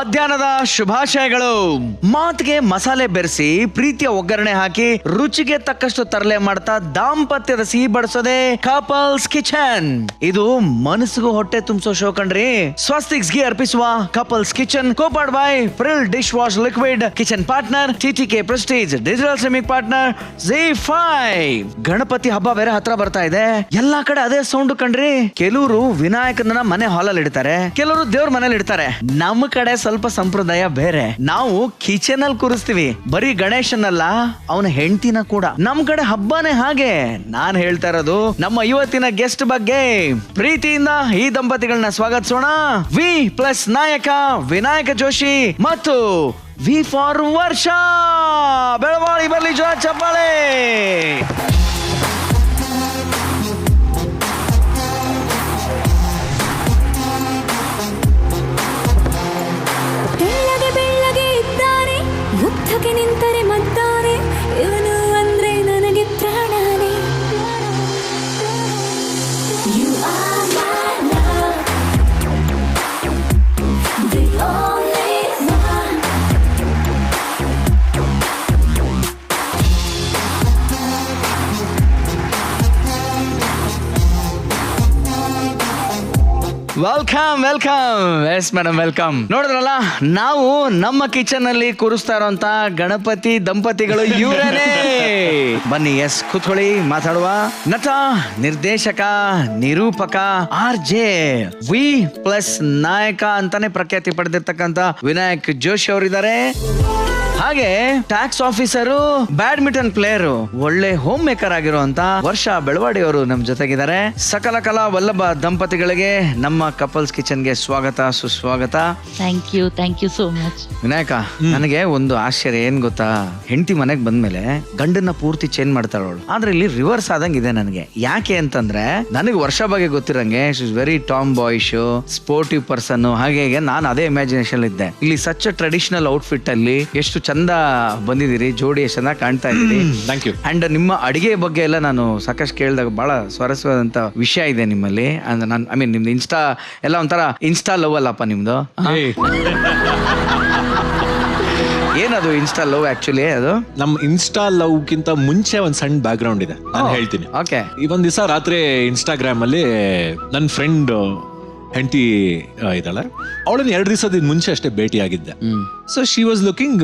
ಮಧ್ಯಾಹ್ನದ ಶುಭಾಶಯಗಳು. ಮಾತಿಗೆ ಮಸಾಲೆ ಬೆರೆಸಿ ಪ್ರೀತಿಯ ಒಗ್ಗರಣೆ ಹಾಕಿ ರುಚಿಗೆ ತಕ್ಕಷ್ಟು ತರಲೆ ಮಾಡ್ತಾ ದಾಂಪತ್ಯದ ಸಿಹಿ ಬಡಿಸೋದೆ ಕಪಲ್ಸ್ ಕಿಚನ್. ಇದು ಮನಸ್ಸಿಗೂ ಹೊಟ್ಟೆ ತುಂಬಿಸೋ ಶೋ ಕಣ್ರಿ. ಸ್ವಸ್ತಿಕ್ಸ್ ಗೆ ಅರ್ಪಿಸುವ couples kitchen co-powered by Pril dish wash liquid kitchen partner TTK Prestige digital streaming partner ZEE5. Ganapati ಹಬ್ಬ ಬೇರೆ ಹತ್ರ ಬರ್ತಾ ಇದೆ. ಎಲ್ಲಾ ಕಡೆ ಅದೇ ಸೌಂಡ್ ಕಣ್ರಿ. ಕೆಲವರು ವಿನಾಯಕನ ಮನೆ ಹಾಲಲ್ಲಿ ಇಡ್ತಾರೆ, ಕೆಲವರು ದೇವ್ರ ಮನೇಲಿ ಇಡ್ತಾರೆ. ನಮ್ಮ ಕಡೆ ಸ್ವಲ್ಪ ಸಂಪ್ರದಾಯ ಬೇರೆ. ನಾವು ಕಿಚನ್ ಅಲ್ಲಿ ಕೂರಿಸ್ತೀವಿ. ಬರೀ ಗಣೇಶನಲ್ಲ, ಅವನ ಹೆಂಡತಿನ ಕೂಡ. ನಮ್ ಕಡೆ ಹಬ್ಬನೇ ಹಾಗೆ. ನಾನ್ ಹೇಳ್ತಾ ಇರೋದು ನಮ್ಮ ಇವತ್ತಿನ ಗೆಸ್ಟ್ ಬಗ್ಗೆ. ಪ್ರೀತಿಯಿಂದ ಈ ದಂಪತಿಗಳನ್ನ ಸ್ವಾಗತಿಸೋಣ. V+ ನಾಯಕ ವಿನಾಯಕ ಜೋಶಿ ಮತ್ತು V ಫಾರ್ ವರ್ಷ. ಬೆಳವಾಳಿ ಬರ್ಲಿ ಜೋರ ಚಪ್ಪಾಳೆ. ಯುದ್ಧಕ್ಕೆ ನಿಂತರೆ ಮದ್ದಾನೆ, ಇವನು ಅಂದ್ರೆ ನನಗೆ ಪ್ರಾಣನೇ. You are my love, the only one. Welcome welcome. Yes madam welcome. ನೋಡಿದ್ರಲ್ಲ, ನಾವು ನಮ್ಮ ಕಿಚನ್ ಅಲ್ಲಿ ಕೂರಿಸ್ತಾ ಇರೋಂತ ಗಣಪತಿ ದಂಪತಿಗಳು ಇವರೇನೆ. ಬನ್ನಿ, ಎಸ್ ಕೂತ್ಕೊಳ್ಳಿ, ಮಾತಾಡುವ. ನಟ, ನಿರ್ದೇಶಕ, ನಿರೂಪಕ, RJ, V+ ನಾಯಕ ಅಂತಾನೆ ಪ್ರಖ್ಯಾತಿ ಪಡೆದಿರ್ತಕ್ಕಂತ ವಿನಾಯಕ್ ಜೋಶಿ ಅವರಿದ್ದಾರೆ. ಹಾಗೆ ಟ್ಯಾಕ್ಸ್ ಆಫೀಸರು, ಬ್ಯಾಡ್ಮಿಂಟನ್ ಪ್ಲೇಯರು, ಒಳ್ಳೆ ಹೋಮ್ ಮೇಕರ್ ಆಗಿರುವಂತ ವರ್ಷ ಬೆಳವಾಡಿ ಅವರು ನಮ್ ಜೊತೆಗಿದ್ದಾರೆ. ಸಕಲ ಕಲಾ ವಲ್ಲಭ ದಂಪತಿಗಳಿಗೆ ನಮ್ಮ ಕಪಲ್ಸ್ ಕಿಚನ್ ಗೆ ಸ್ವಾಗತ, ಸುಸ್ವಾಗತ. Thank you so much. Vinayaka, ನನಗೆ ಒಂದು ಆಶ್ಚರ್ಯ ಏನ್ ಗೊತ್ತಾ, ಹೆಂಡತಿ ಮನೆಗ್ ಬಂದ್ಮೇಲೆ ಗಂಡನ್ನ ಪೂರ್ತಿ ಚೇಂಜ್ ಮಾಡ್ತಾಳವಳು. ಆದ್ರೆ ಇಲ್ಲಿ ರಿವರ್ಸ್ ಆದಂಗ್ ಇದೆ ನನಗೆ. ಯಾಕೆ ಅಂತಂದ್ರೆ, ನನಗೆ ವರ್ಷ ಬಗ್ಗೆ ಗೊತ್ತಿರಂಗೆ is very tomboyish, sportive person. ಹಾಗೆ ನಾನು ಅದೇ ಇಮ್ಯಾಜಿನೇಷನ್ ಇದ್ದೆ. ಇಲ್ಲಿ ಸಚ್ ಟ್ರೆಡಿಷನಲ್ ಔಟ್ಫಿಟ್ ಅಲ್ಲಿ ಎಷ್ಟು ಚಂದ ಬಂದಿದ್ದೀರಿ, ಜೋಡಿ ಎಷ್ಟು ಚೆನ್ನಾಗಿ ಕಾಣ್ತಾ ಇದ್ದೀರಿ. Thank you. ಅಂಡ್ ನಿಮ್ಮ ಅಡಿಗೆ ಬಗ್ಗೆ ಎಲ್ಲ ನಾನು ಸಾಕಷ್ಟು ಕೇಳಿದಾಗ ಬಹಳ ಸ್ವಾರಸ್ಯವಾದಂತ ವಿಷಯ ಇದೆ ನಿಮ್ಮಲ್ಲಿ. ಅಂದ್ರೆ ನಾನು ಐ ಮೀನ್ ನಿಮ್ದು ಇನ್ಸ್ಟಾ ಎಲ್ಲ ಒಂಥರ ಇನ್ಸ್ಟಾ ಲವ್ ಅಲ್ಲಪ್ಪ ನಿಮ್ದು. ಏನದು ಇನ್ಸ್ಟಾ ಲವ್? ಆಕ್ಚುಲಿ ಅದು ನಮ್ ಇನ್ಸ್ಟಾ ಲವ್ ಗಿಂತ ಮುಂಚೆ ಒಂದ್ ಸಣ್ಣ ಬ್ಯಾಕ್ ಗ್ರೌಂಡ್ ಇದೆ, ನಾನು ಹೇಳ್ತೀನಿ. ಓಕೆ. ಒಂದ್ ದಿವಸ ರಾತ್ರಿ ಇನ್ಸ್ಟಾಗ್ರಾಮ್ ಅಲ್ಲಿ ನನ್ನ ಫ್ರೆಂಡ್ ಹೆಂಡತಿ ಇದ್ದಾಳೆ, ಅವಳನ್ನ 2 ದಿವಸದ ಮುಂಚೆ ಅಷ್ಟೇ ಭೇಟಿ ಆಗಿದ್ದೆ. So she was looking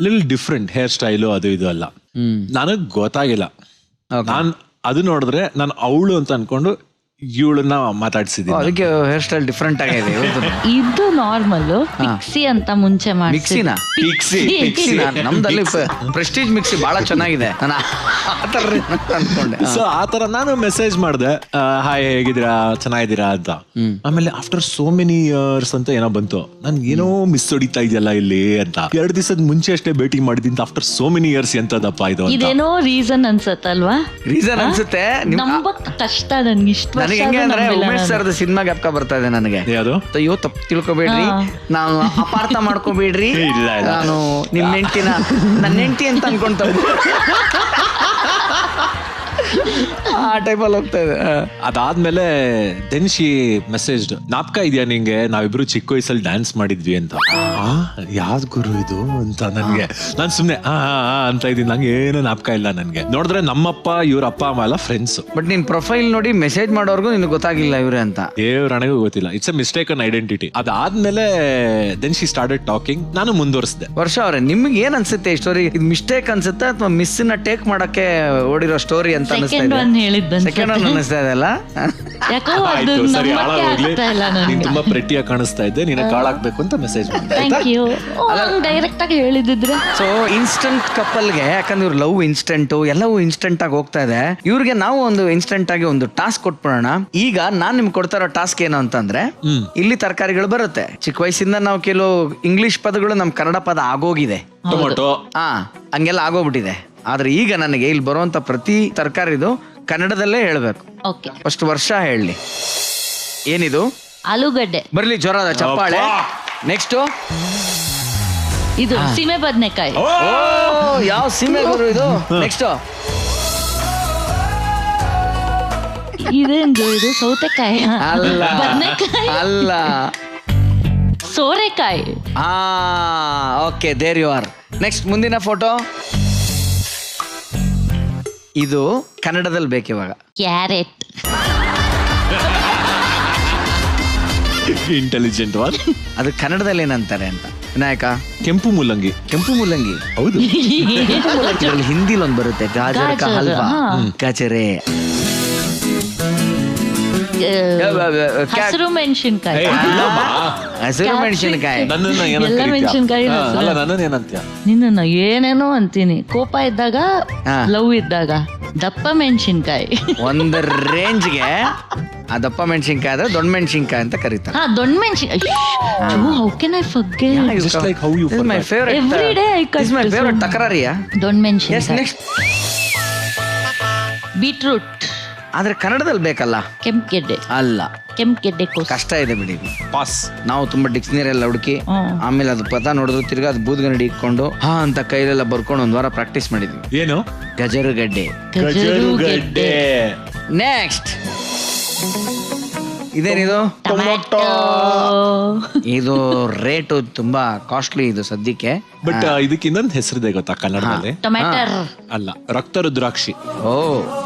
lil different, hair style ಅದು ಇದು ಎಲ್ಲ. ನನಗ್ ಗೊತ್ತಾಗಿಲ್ಲ. ನಾನ್ ಅದು ನೋಡಿದ್ರೆ ನಾನು ಅವಳು ಅಂತ ಅನ್ಕೊಂಡು ಇವಳನ್ನ ಮಾತಾಡ್ಸಿದ್ದೀನಿ. ಅದಕ್ಕೆ ಹೇರ್ ಸ್ಟೈಲ್ ಡಿಫ್ರೆಂಟ್ ಆಗಿದೆ. ಇದು ನಾರ್ಮಲ್ ಮಿಕ್ಸಿ ಅಂತ ಮುಂಚೆ ಮಾಡಿ. ಮಿಕ್ಸಿನ ನಮ್ದಲ್ಲಿ ಪ್ರೆಸ್ಟೀಜ್ ಮಿಕ್ಸಿ ಬಹಳ ಚೆನ್ನಾಗಿದೆ. ನಾನು ಅನ್ಕೊಂಡೆ. ಸೊ ಆತರ ನಾನು ಮೆಸೇಜ್ ಮಾಡಿದೆ, ಹಾಯ್ ಹೇಗಿದ್ದೀರಾ, ಚೆನ್ನಾಗಿದ್ದೀರಾ ಅಂತ. ಆಮೇಲೆ ಆಫ್ಟರ್ ಸೋ ಮೆನಿ ಇಯರ್ಸ್ ಅಂತ ಏನೋ ಬಂತು. ನನ್ಗೆ ಏನೋ ಮಿಸ್ ಹೊಡಿತಾ ಇದೆಯಲ್ಲ ಇಲ್ಲಿ ಅಂತ. 2 ದಿವಸದ ಮುಂಚೆ ಅಷ್ಟೇ ಭೇಟಿ ಮಾಡಿದ್ದೀನಿ ಆಫ್ಟರ್ ಸೋ ಮೆನಿ ಇಯರ್ಸ್. ಎಂತದಪ್ಪ ಇದು? ಇದೇನೋ ರೀಸನ್ ಅನ್ಸತ್ತಲ್ವಾ? ರೀಸನ್ ಅನ್ಸುತ್ತೆ. ನಂಬಕ್ ಕಷ್ಟ ನನ್ಗೆ. ಇಷ್ಟ ಹೆಂಗೆ ಅಂದ್ರೆ ಉಮೇಶ್ ಸರ್ದ ಸಿನಿಮಾ ಜ್ಞಾಪಕ ಬರ್ತಾ ಇದೆ ನನಗೆ. ಅಯ್ಯೋ ತಪ್ಪು ತಿಳ್ಕೊಬೇಡ್ರಿ, ನಾನು ಅಪಾರ್ಥ ಮಾಡ್ಕೋಬೇಡ್ರಿ, ನಾನು ನಿಮ್ ಹೆಂಡ್ತಿನ ನನ್ನ ಹೆಂಡ್ತಿ ಅಂತ ಅನ್ಕೊಂತ ಆ ಟೈಪಲ್ಲಿ ಹೋಗ್ತಾ ಇದೆ. ಅದಾದ್ಮೇಲೆ ದೆನ್ ಶಿ ಮೆಸೇಜ್, ನಾಪ್ಕ ಇದೆಯಾ ನಿಂಗೆ, ನಾವಿಬ್ರು ಚಿಕ್ಕ ವಯಸ್ಸಲ್ಲಿ ಡ್ಯಾನ್ಸ್ ಮಾಡಿದ್ವಿ ಅಂತ. ಯಾವ್ದು ಗುರು ಇದು ಅಂತ ನನ್ಗೆ. ನಾನ್ ಸುಮ್ನೆ ಅಂತ ಇದೀನಿ, ನಂಗೆ ಏನು ನಾಪ್ಕ ಇಲ್ಲ. ನನ್ಗೆ ನೋಡಿದ್ರೆ ನಮ್ಮಪ್ಪ ಇವ್ರ ಅಪ್ಪ ಅಮ್ಮ ಎಲ್ಲ ಫ್ರೆಂಡ್ಸ್. ಬಟ್ ನಿನ್ ಪ್ರೊಫೈಲ್ ನೋಡಿ ಮೆಸೇಜ್ ಮಾಡೋರ್ಗು ನಿನ್ಗೆ ಗೊತ್ತಾಗಿಲ್ಲ ಇವ್ರೆ ಅಂತ. ನನಗೂ ಗೊತ್ತಿಲ್ಲ. It's A mistake on identity. ಅದಾದ್ಮೇಲೆ ದೆನ್ ಶಿ ಸ್ಟಾರ್ಟೆಡ್ ಟಾಕಿಂಗ್. ನಾನು ಮುಂದುವರಿಸಿದೆ. ವರ್ಷ ಅವ್ರೆ, ನಿಮ್ಗೆ ಏನ್ ಅನ್ಸುತ್ತೆ ಈ ಸ್ಟೋರಿ? ಇದು ಮಿಸ್ಟೇಕ್ ಅನ್ಸುತ್ತೆ ಅಥವಾ ಮಿಸ್ನ ಟೇಕ್ ಮಾಡಕ್ಕೆ ಓಡಿರೋ ಸ್ಟೋರಿ ಅಂತ ಅನಿಸ್ತಾ ಇದೆ? ಸೆಕೆಂಡ್ ಒನ್ ಅನಿಸ್ತಾ ಇದೆ ಅಲ್ಲ? ನೀನ್ ತುಂಬಾ ಪ್ರೆಟ್ಟಿಯಾಗಿ ಕಾಣಿಸ್ತಾ ಇದ್ದೆ, ನೀನು ಕಾಳಾಗ್ಬೇಕು ಅಂತ ಮೆಸೇಜ್ ಮಾಡಿದೆ. ಡೈರೆಕ್ಟ್ ಆಗಿ ಹೇಳಿದ್ರೆ. ಸೊ ಇನ್ಸ್ಟಂಟ್ ಕಪಲ್ಗೆ, ಯಾಕಂದ್ರೆ ಇವ್ರು ಲವ್ ಇನ್ಸ್ಟೆಂಟ್, ಎಲ್ಲವೂ ಇನ್ಸ್ಟೆಂಟ್ ಆಗಿ ಹೋಗ್ತಾ ಇದೆ. ಇವ್ರಿಗೆ ನಾವು ಒಂದು ಇನ್ಸ್ಟೆಂಟ್ ಆಗಿ ಒಂದು ಟಾಸ್ಕ್ ಕೊಟ್ಬಿಡೋಣ. ಈಗ ನಾನ್ ನಿಮ್ಗೆ ಕೊಡ್ತಾ ಇರೋ ಟಾಸ್ಕ್ ಏನು ಅಂತಂದ್ರೆ, ಇಲ್ಲಿ ತರಕಾರಿಗಳು ಬರುತ್ತೆ. ಚಿಕ್ಕ ವಯಸ್ಸಿಂದ ನಾವು ಕೆಲವು ಇಂಗ್ಲಿಷ್ ಪದಗಳು ನಮ್ ಕನ್ನಡ ಪದ ಆಗೋಗಿದೆ. ಟೊಮೊಟೊ ಹಂಗೆಲ್ಲ ಆಗೋಗ್ಬಿಟ್ಟಿದೆ. ಆದ್ರೆ ಈಗ ನನಗೆ ಇಲ್ಲಿ ಬರುವಂತ ಪ್ರತಿ ತರಕಾರಿದು ಕನ್ನಡದಲ್ಲೇ ಹೇಳ್ಬೇಕು. ಫಸ್ಟ್ ವರ್ಷ ಹೇಳಿ, ಏನಿದು? ಆಲೂಗಡ್ಡೆ. ಬರ್ಲಿ ಜ್ವರದ ಚಪ್ಪಾಳೆ. ನೆಕ್ಸ್ಟ್ ಇದು ಸೀಮೆ ಬದನೆಕಾಯಿ. ಯಾವ ಸೀಮೆ ಗುರು ಇದು? ನೆಕ್ಸ್ಟ್ ಇದೇನು ಇದು? ಸೌತೆಕಾಯಿ ಅಲ್ಲ, ಬದನೆಕಾಯಿ ಅಲ್ಲ, ಸೋರೆಕಾಯಿ. Okay, there you are. Next ಮುಂದಿನ ಫೋಟೋ. ಇದು ಕನ್ನಡದಲ್ಲಿ ಬೇಕಿವಾಗ. ಕ್ಯಾರೆಟ್. Intelligent one. ಅದು ಕನ್ನಡದಲ್ಲಿ ಏನಂತಾರೆ ಅಂತ ವಿನಾಯಕ? ಕೆಂಪು ಮುಲ್ಲಂಗಿ. ಕೆಂಪು ಮುಲ್ಲಂಗಿ. ಹೌದು. ಇದರಲ್ಲಿ ಹಿಂದಿಲಿ ಒಂದು ಬರುತ್ತೆ, ಗಾಜರ್ ಕಾ ಹಲ್ವಾ, ಗಜರೆ. ಹಸಿರು ಮೆಣಸಿನ್ಕಾಯಿ. ಹಸಿರು ಮೆಣಸಿನಕಾಯಿ. ನನ್ನನ್ನ ಎಲ್ಲ ಮೆಣಸಿನ್ಕಾಯಿ ಅಲ್ಲ, ನನ್ನನ್ನ ಏನಂತ್ಯ? ನಿನ್ನ ಏನೇನೋ ಅಂತೀನಿ. ಕೋಪ ಇದ್ದಾಗ, ಹಾ. ಲವ್ ಇದ್ದಾಗ ದಪ್ಪ ಮೆಣಸಿನ್ಕಾಯಿ. ಒಂದು ರೇಂಜ್ಗೆ ಆ ದಪ್ಪ ಮೆಣಸಿನ್ಕಾಯಿ ಆದ್ರೆ ದೊಡ್ಡ ಮೆಣಸಿನ್ಕಾಯಿ ಅಂತ ಕರೀತಾರೆ. ಹಾ, ದೊಡ್ಡ ಮೆಣಸಿನ್ಕಾಯಿ. How can I forget? Just like how you This is my forgot. favorite. Every day I cut This is my this favorite one. ತಕರಾರಿಯಾ? ದೊಡ್ಡ Yes, ಮೆಣಸಿನ್ಕಾಯಿ. next. ಬೀಟ್ರೂಟ್. ಆದ್ರೆ ಕನ್ನಡದಲ್ಲಿ ಬೇಕಲ್ಲ. ಕೆಂಪ್ಗೆಡ್ಡೆ. ಅಲ್ಲ, ಕೆಂಪ್ಗೆಡ್ಡೆ ಕೋಸು. ಕಷ್ಟ ಇದೆ ಬಿಡಿ. ಪಾಸ್. ನಾವು ತುಂಬಾ ಡಿಕ್ಷನರಿ ಎಲ್ಲ ಹುಡುಕಿ ಆಮೇಲೆ ಅದು ಪದ ನೋಡಿದ್ರು ತಿರ್ಗಾ ಅದು ಬೂದ್ಗನ್ನಡಿ ಇಟ್ಕೊಂಡು ಹಾ ಅಂತ ಕೈಲೆಲ್ಲ ಬರ್ಕೊಂಡು ಒಂದ್ ವಾರ ಪ್ರಾಕ್ಟೀಸ್ ಮಾಡಿದ್ವಿ. ಏನು? ಗಜರುಗಡ್ಡೆ. ಗಜರುಗಡ್ಡೆ. ನೆಕ್ಸ್ಟ್ ಇದೇನಿದು? ಟೊಮ್ಯಾಟೊ. ಇದು ರೇಟು ತುಂಬಾ ಕಾಸ್ಟ್ಲಿ ಇದು ಸದ್ಯಕ್ಕೆ. ಬಟ್ ಇದಕ್ಕೆ ಇನ್ನೊಂದು ಹೆಸರಿದೆ ಗೊತ್ತಾ ಕನ್ನಡದಲ್ಲಿ? ಟೊಮ್ಯಾಟರ್. ಅಲ್ಲ, ರಕ್ತ ರುದ್ರಾಕ್ಷಿ. ಓ,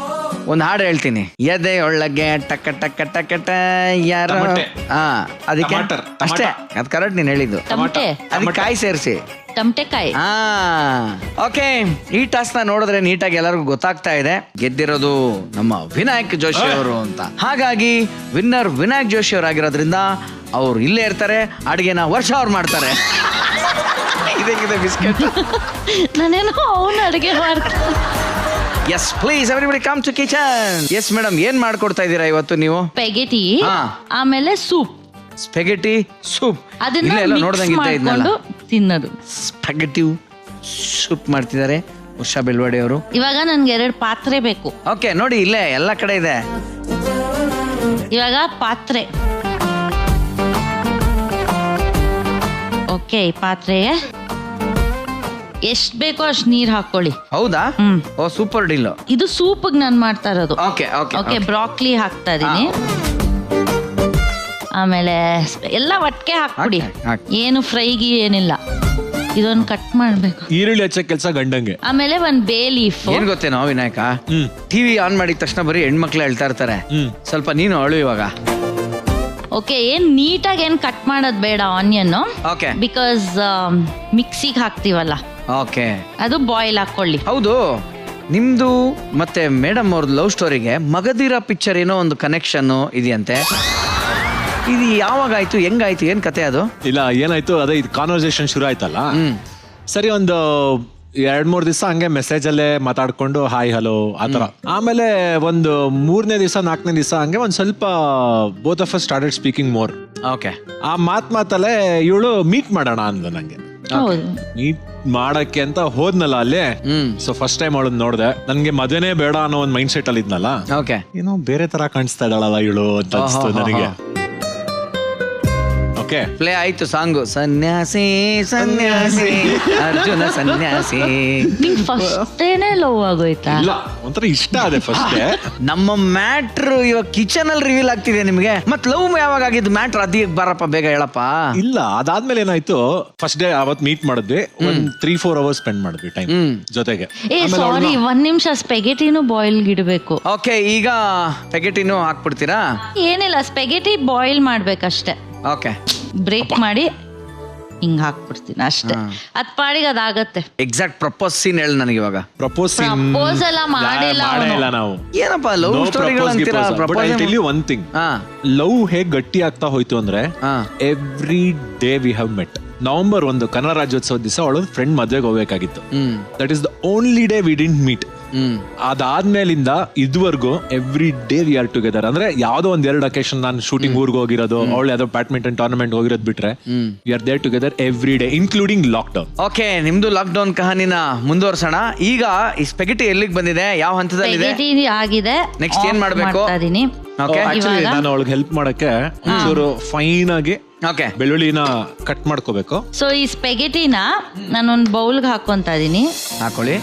ಒಂದ್ ಹಾಡು ಹೇಳ್ತೀನಿ. ಎದೆ ಒಳಗೆ ಟಕ ಟಕ ಟಕಟ ಯಾರ. ಟಮಟೆ. ಹಾ, ಅದಕ್ಕೆ ಟಮಾಟರ್. ಅಷ್ಟೇ, ಅದ್ ಕರೆಕ್ಟ್ ನೀನ್ ಹೇಳಿದ್ದು. ಟಮಟೆ. ಅದಕ್ಕೆ ಕಾಯಿ ಸೇರಿಸಿ. ಟಮಟೆಕಾಯಿ. ಹಾ, ಓಕೆ. ಈ ಟಾಸ್ಕ್ ನ ನೋಡಿದ್ರೆ ನೀಟಾಗಿ ಎಲ್ಲರಿಗೂ ಗೊತ್ತಾಗ್ತಾ ಇದೆ ಗೆದ್ದಿರೋದು ನಮ್ಮ ವಿನಾಯಕ್ ಜೋಶಿ ಅವರು ಅಂತ. ಹಾಗಾಗಿ ವಿನ್ನರ್ ವಿನಾಯಕ್ ಜೋಶಿ ಅವರಾಗಿರೋದ್ರಿಂದ ಅವ್ರು ಇಲ್ಲೇ ಇರ್ತಾರೆ, ಅಡಿಗೆನ ವರ್ಷ ಅವ್ರು ಮಾಡ್ತಾರೆ. ಇದೇಗಿದೆ ಬಿಸ್ಕೆಟ್. ನಾನೇನೋ ಅವನು ಅಡುಗೆ ಮಾಡ್ತಾರೆ. Yes please everybody come to kitchen. Yes madam, ಏನ್ ಮಾಡ್ಕೊಡ್ತಾ ಇದ್ದೀರಾ ಇವತ್ತು ನೀವು? ಸ್ಪೆಗೆಟಿ, ಹಾ. ಆಮೇಲೆ ಸೂಪ್. Spaghetti soup. ಅದನ್ನ ಇಲ್ಲೆಲ್ಲ ಮಿಕ್ಸ್ ನೋಡ್ದಂಗಿದ್ದ ಮಾಡ್ಕೊಂಡು ತಿನ್ನೋದು. ಸ್ಪೆಗೆಟಿ ಸೂಪ್ ಮಾಡ್ತಿದ್ದಾರೆ ಉಷಾ ಬೆಳ್ವಾಡಿ ಅವರು. ಇವಾಗ ನನ್ಗೆ 2 ಪಾತ್ರೆ ಬೇಕು. ಓಕೆ, ನೋಡಿ ಇಲ್ಲೇ ಎಲ್ಲ ಕಡೆ ಇದೆ. ಇವಾಗ ಪಾತ್ರೆ. ಓಕೆ, ಈ ಪಾತ್ರೆಗೆ ಎಷ್ಟ್ ಬೇಕೋ ಅಷ್ಟು ನೀರ್ ಹಾಕೊಳ್ಳಿ. ಹೌದಾ? ಹ್ಮ್. ಓ, ಸೂಪರ್ ಡೀಲ್. ಇದು ಸೂಪ್ಗೆ ನಾನು ಮಾಡ್ತಾ ಇರೋದು. ಓಕೆ ಓಕೆ ಓಕೆ, ಬ್ರಾಕ್ಲಿ ಹಾಕ್ತಾ ಇದೀನಿ. ಆಮೇಲೆ ಎಲ್ಲ ಒಟ್ಟಿಗೆ ಹಾಕ್ಬಿಡಿ. ಹಾಕಿ. ಏನು ಫ್ರೈಗಿ ಏನಿಲ್ಲ. ಇದೊಂದು ಕಟ್ ಮಾಡ್ಬೇಕು. ಈರುಳ್ಳಿ ಹಚ್ಚ ಕೆಲಸ ಗಂಡಂಗೆ. ಆಮೇಲೆ ಒಂದ್ ಬೇ ಲೀಫ್. ಏನ್ ಗೊತ್ತೇನೋ ವಿನಾಯಕ, ಟಿವಿ ಆನ್ ಮಾಡಿದ ತಕ್ಷಣ ಬರೀ ಹೆಣ್ಮಕ್ಳು ಹೇಳ್ತಾ ಇರ್ತಾರೆ. ಸ್ವಲ್ಪ ನೀನು ಅಳು ಇವಾಗ. ಓಕೆ, ಏನ್ ನೀಟಾಗಿ ಏನ್ ಕಟ್ ಮಾಡೋದ್ ಬೇಡ ಆನಿಯನ್. ಓಕೆ. ಬಿಕಾಸ್ ಮಿಕ್ಸಿಗೆ ಹಾಕ್ತಿವಲ್ಲ, ಓಕೆ. ಅದು ಬಾಯ್ಲ್ ಹಾಕೊಳ್ಳಿ. ಹೌದು, ನಿಮ್ದು ಮತ್ತೆ ಮೇಡಮ್ ಅವ್ರದ್ದು ಲವ್ ಸ್ಟೋರಿಗೆ ಮಗಧೀರ ಪಿಕ್ಚರ್ ಏನೋ ಒಂದು ಕನೆಕ್ಷನ್ ಇದೆಯಂತೆ. ಇದು ಯಾವಾಗಾಯ್ತು, ಹೆಂಗಾಯ್ತು, ಏನ್ ಕತೆ ಅದು? ಇಲ್ಲ, ಏನಾಯ್ತು ಅದೇ ಇದು ಕಾನ್ವರ್ಸೇಷನ್ ಶುರು ಆಯ್ತಲ್ಲ. ಸರಿ, ಒಂದು 2-3 ದಿವಸ ಹಂಗೆ ಮೆಸೇಜ್ ಅಲ್ಲೇ ಮಾತಾಡ್ಕೊಂಡು ಹಾಯ್ ಹಲೋ ಆತರ. ಆಮೇಲೆ ಒಂದು 3ನೇ ದಿವಸ 4ನೇ ದಿವಸ ಹಂಗೆ ಒಂದ್ ಸ್ವಲ್ಪ both of us started speaking more. Okay. ಆ ಮಾತಲ್ಲೇ ಇವಳು ಮೀಟ್ ಮಾಡೋಣ ಅಂದ ನಂಗೆ. ಹೌದು. ಮೀಟ್ ಮಾಡಕ್ಕೆ ಅಂತ ಹೋದ್ನಲ್ಲ ಅಲ್ಲಿ. ಸೊ ಫಸ್ಟ್ ಟೈಮ್ ಅವಳನ್ನ ನೋಡ್ದೆ. ನನ್ಗೆ ಮದುವೆನೇ ಬೇಡ ಅನ್ನೋ ಒಂದ್ ಮೈಂಡ್ ಸೆಟ್ ಅಲ್ಲಿ ಇದ್ನಲ್ಲ. ಓಕೆ. ಏನೋ ಬೇರೆ ತರ ಕಾಣಿಸ್ತಾ ಇದ್ದಾಳಲ್ಲ ಇವಳು ಅಂತ ಅನ್ಸ್ತು ನನಗೆ. ಓಕೆ, ಪ್ಲೇ ಆಯ್ತು ಸಾಂಗು. ಸನ್ಯಾಸಿ ಸನ್ಯಾಸಿ ಅರ್ಜುನ ಸನ್ಯಾಸಿ. ನಿಂಗ್ ಫಸ್ಟೇನೆ ಲವ್ ಆಗೋಯ್ತಾ? ಇಲ್ಲ, ಒಂಥರ ಇಷ್ಟ ಅದೇ ಫಸ್ಟ್. ನಮ್ಮ ಮ್ಯಾಟ್ರ್ ಇವಾಗ ಕಿಚನ್ ಅಲ್ಲಿ ರಿವೀಲ್ ಆಗ್ತಿದೆ ನಿಮ್ಗೆ. ಮತ್ ಲವ್ ಯಾವಾಗ ಆಗಿದ್ದು ಮ್ಯಾಟ್ರ್? ಅದೀಗ ಬಾರಪ್ಪ, ಬೇಗ ಹೇಳಪ್ಪ. ಇಲ್ಲ, ಅದಾದ್ಮೇಲೆ ಏನಾಯ್ತು, ಫಸ್ಟ್ ಡೇ ಅವತ್ ಮೀಟ್ ಮಾಡಿದ್ವಿ. ಒಂದ್ 3-4 ಅವರ್ಸ್ ಸ್ಪೆಂಡ್ ಮಾಡಿದ್ವಿ ಟೈಮ್ ಜೊತೆಗೆ. ಏ ಸಾರಿ, 1 ನಿಮಿಷ, ಸ್ಪೆಗೆಟಿನೂ ಬಾಯ್ಲ್ ಇಡಬೇಕು. ಓಕೆ, ಈಗ ಸ್ಪೆಗೆಟಿನೂ ಹಾಕ್ಬಿಡ್ತೀರಾ? ಏನಿಲ್ಲ, ಸ್ಪೆಗೆಟಿ ಬಾಯ್ಲ್ ಮಾಡ್ಬೇಕಷ್ಟೆ. ಓಕೆ. ಬ್ರೇಕ್ ಮಾಡಿ ಹಿಂಗ್ ಹಾಕ್ಬಿಡ್ತೀನಿ ಅಷ್ಟೇ. ಅದ್ ಪಾಡಿಗೆ ಅದಾಗತ್ತೆ. ಎಕ್ಸಾಕ್ಟ್ ಪ್ರಪೋಸ್ ಸೀನ್ ಹೇಳಿ ನನಗೆ ಇವಾಗ. ಪ್ರಪೋಸ್ ಎಲ್ಲ ಮಾಡಿಲ್ಲ ಇಲ್ಲ ನಾವು. ಏನಪ್ಪ ಲವ್ ಸ್ಟೋರಿಗಳು ಅಂತೀರಾ? ಒನ್ ಥಿಂಗ್, ಲವ್ ಹೇಗ್ ಗಟ್ಟಿ ಆಗ್ತಾ ಹೋಯ್ತು ಅಂದ್ರೆ, every day we have met. November 1 Kannada Rajyotsava ದಿವಸ ಅವಳು ಫ್ರೆಂಡ್ ಮದ್ವೆಗೆ ಹೋಗ್ಬೇಕಾಗಿತ್ತು. That is the only day we didn't meet. ಅದಾದ್ಮೇಲಿಂದ ಇದುವರೆಗೂ every day we are together. ಅಂದ್ರೆ ಯಾವ್ದೋ ಒಂದ್ 2 ಅಕೇಶನ್ ನಾನು ಶೂಟಿಂಗ್ ಊರ್ಗೆ ಹೋಗಿರೋದು, ಅವಳು ಯಾವ್ದೋ ಬ್ಯಾಡ್ಮಿಂಟನ್ ಟೂರ್ನಮೆಂಟ್ ಹೋಗಿರೋದು ಬಿಟ್ರೆ we are there together every day, including lockdown. Okay, ನಿಮ್ದು ಲಾಕ್ ಡೌನ್ ಕಹಾನಿನ ಮುಂದುವರ್ಸೋಣ. ಈಗ ಈ ಸ್ಪೆಗೆಟಿ ಎಲ್ಲಿಗೆ ಬಂದಿದೆ, ಯಾವ ಹಂತದಲ್ಲಿ ಇದೆ, ಆಗಿದೆ? ನೆಕ್ಸ್ಟ್ ಏನ್ ಮಾಡ್ಬೇಕು? ಆಕ್ಚುಲಿ ನಾನು ಅವಳಿಗೆ ಹೆಲ್ಪ್ ಮಾಡಕ್ಕೆ ಒಂಚೂರು ಫೈನ್ ಆಗಿ ಬೆಳ್ಳುಳ್ಳಿನ ಕಟ್ ಮಾಡ್ಕೋಬೇಕು. ಸೊ ಈ ಸ್ಪೆಗೆಟಿನ ನಾನೊಂದು ಬೌಲ್ಗೆ ಹಾಕೊಂತ ಇದೀನಿ. ಹಾಕೊಳ್ಳಿ.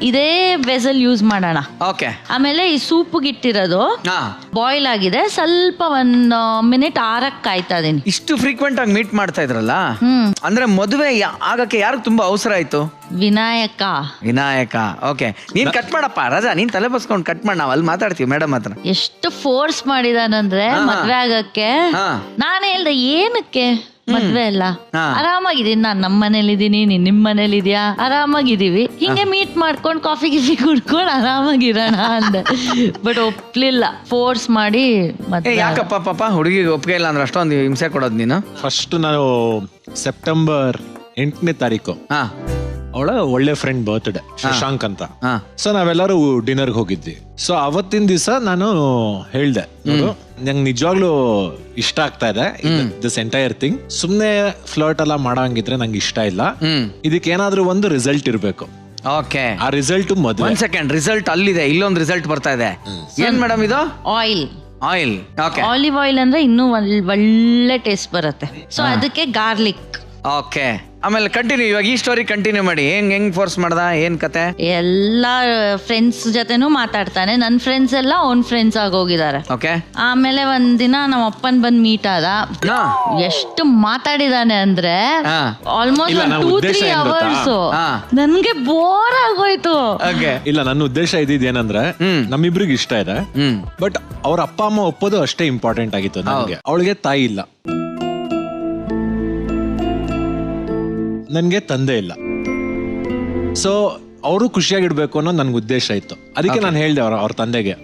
ಇದೇ ವೆಸಲ್ ಯೂಸ್ ಮಾಡೋಣ. ಓಕೆ. ಆಮೇಲೆ ಈ ಸೂಪ್ಗೆ ಇಟ್ಟಿರೋದು ಹಾ. ಬಾಯ್ಲ್ ಆಗಿದೆ, ಸ್ವಲ್ಪ 1 ಮಿನಿಟ್ ಆರಕ್ಕೆ ಕಾಯ್ತಾ ಇದೀನಿ. ಇಷ್ಟು ಫ್ರೀಕ್ವೆಂಟ್ ಆಗಿ ಮೀಟ್ ಮಾಡ್ತಾ ಇದ್ರಲ್ಲ, ಹ್ಮ್. ಅಂದ್ರೆ ಮದುವೆ ಆಗಕ್ಕೆ ಯಾರು ತುಂಬಾ ಅವಸರ ಆಯ್ತು? ವಿನಾಯಕ. ಓಕೆ. ನೀನ್ ಕಟ್ ಮಾಡಪ್ಪ ರಾಜಾ, ನೀನ್ ತಲೆ ಬಸ್ಕೊಂಡು ಕಟ್ ಮಾಡಿ, ನಾವ್ ಅಲ್ಲಿ ಮಾತಾಡ್ತೀವಿ ಮೇಡಮ್ ಹತ್ರ. ಎಷ್ಟು ಫೋರ್ಸ್ ಮಾಡಿದಾನಂದ್ರೆ ಮದ್ವೆ ಆಗಕ್ಕೆ. ಹಾ. ನಾನು ಹೇಳ್ದೆ ಏನಕ್ಕೆ ಮದ್ವೆ ಎಲ್ಲ ಹಾ. ಆರಾಮಾಗಿದ್ದೀನಿ, ನಾನ್ ನಮ್ಮ ಮನೇಲಿ ಇದೀನಿ, ನೀನ್ ನಿಮ್ ಮನೇಲಿ ಇದೀಯಾ, ಆರಾಮಾಗಿದೀವಿ, ಹಿಂಗೆ ಮೀಟ್ ಮಾಡ್ಕೊಂಡು ಕಾಫಿ ಗಿಫಿ ಕುಡ್ಕೊಂಡು ಆರಾಮಾಗಿರೋಣ ಅಂದೆ. ಬಟ್ ಒಪ್ಲಿಲ್ಲ, ಫೋರ್ಸ್ ಮಾಡಿ ಮದ್ವೆ. ಯಾಕಪ್ಪ ಪಾಪ ಹುಡುಗಿಗೆ ಒಪ್ಪಿಗೆ ಇಲ್ಲ ಅಂದ್ರೆ ಅಷ್ಟೊಂದು ಹಿಂಸೆ ಕೊಡೋದು ನೀನು? ಫಸ್ಟ್ ನಾನು ಸೆಪ್ಟೆಂಬರ್ 8ನೇ ತಾರೀಕು ಹಾ. ಅವಳ ಒಳ್ಳೆ ಫ್ರೆಂಡ್ ಬರ್ತ್ಡೇ, ಶಶಾಂಕ್ ಅಂತ. ಹಾ. ಸೊ ನಾವೆಲ್ಲರೂ ಡಿನ್ನರ್ಗೆ ಹೋಗಿದ್ವಿ. ಸೊ ಅವತ್ತಿನ ದಿವಸ ನಾನು ಹೇಳ್ದೆ, ನೋಡು ನಂಗೆ ನಿಜವಾಗ್ಲೂ ಇಷ್ಟ ಆಗ್ತಾ ಇದೆ ದಿಸ್ ಎಂಟೈರ್ ಥಿಂಗ್. ಸುಮ್ನೆ ಫ್ಲರ್ಟ್ ಎಲ್ಲ ಮಾಡಂಗಿದ್ರೆ ನಂಗೆ ಇಷ್ಟ ಇಲ್ಲ. ಇದಕ್ಕೆ ಏನಾದ್ರೂ ಒಂದು ರಿಸಲ್ಟ್ ಇರ್ಬೇಕು. ಓಕೆ. ಆ ರಿಸಲ್ಟ್ ಮದುವೆ. 1 ಸೆಕೆಂಡ್, ರಿಸಲ್ಟ್ ಅಲ್ಲಿದೆ, ಇಲ್ಲೊಂದು ರಿಸಲ್ಟ್ ಬರ್ತಾ ಇದೆ. ಏನ್ ಮೇಡಮ್ ಇದು? Oil. Oil. Okay. Olive oil ಅಂದ್ರೆ ಇನ್ನೂ ಒಳ್ಳೆ ಟೇಸ್ಟ್ ಬರುತ್ತೆ. ಸೊ ಅದಕ್ಕೆ ಗಾರ್ಲಿಕ್. ಓಕೆ. ಆಮೇಲೆ ಕಂಟಿನ್ಯೂ, ಇವಾಗ ಈ ಸ್ಟೋರಿ ಕಂಟಿನ್ಯೂ ಮಾಡಿ. ಹೆಂಗ್ ಫೋರ್ಸ್ ಮಾಡ್ದ, ಏನ್ ಕತೆ? ಎಲ್ಲಾ ಫ್ರೆಂಡ್ಸ್ ಜೊತೆನೂ ಮಾತಾಡ್ತಾನೆ. ನನ್ ಫ್ರೆಂಡ್ಸ್ ಎಲ್ಲ ಅವ್ನ್ ಫ್ರೆಂಡ್ಸ್ ಆಗೋಗಿದ್ದಾರೆ. ಓಕೆ. ಆಮೇಲೆ ಒಂದಿನ ನಮ್ಮ ಅಪ್ಪನ್ ಬಂದ್ ಮೀಟ್ ಆದ. ಎಷ್ಟು ಮಾತಾಡಿದಾನೆ ಅಂದ್ರೆ ಆಲ್ಮೋಸ್ಟ್ ಇಲ್ಲ, ನನ್ನ 2-3 ಉದ್ದೇಶ ಏನ್ ಗೊತ್ತಾ? ಅವರ್ಸ್. ನನ್ಗೆ ಬೋರ್ ಆಗೋಯ್ತು. ಓಕೆ. ಇಲ್ಲ, ನನ್ನ ಉದ್ದೇಶ ಇದೇನಂದ್ರೆ ನಮ್ಮಿಬ್ರಿಗೆ ಇಷ್ಟ ಇದೆ, ಬಟ್ ಅವ್ರ ಅಪ್ಪ ಅಮ್ಮ ಒಪ್ಪೋದು ಅಷ್ಟೇ ಇಂಪಾರ್ಟೆಂಟ್ ಆಗಿತ್ತು ನನಗೆ. ಅವಳಿಗೆ ತಾಯಿ ಇಲ್ಲ, ನನ್ಗೆ ತಂದೆ ಇಲ್ಲ. ಸೊ ಅವರು ಖುಷಿಯಾಗಿಡ್ಬೇಕು ಅನ್ನೋ ನನ್ಗೆ ಉದ್ದೇಶ ಇತ್ತು. ಅದಕ್ಕೆ ನಾನು ಹೇಳ್ದೆ ಅವ್ರ ತಂದೆಗೆ,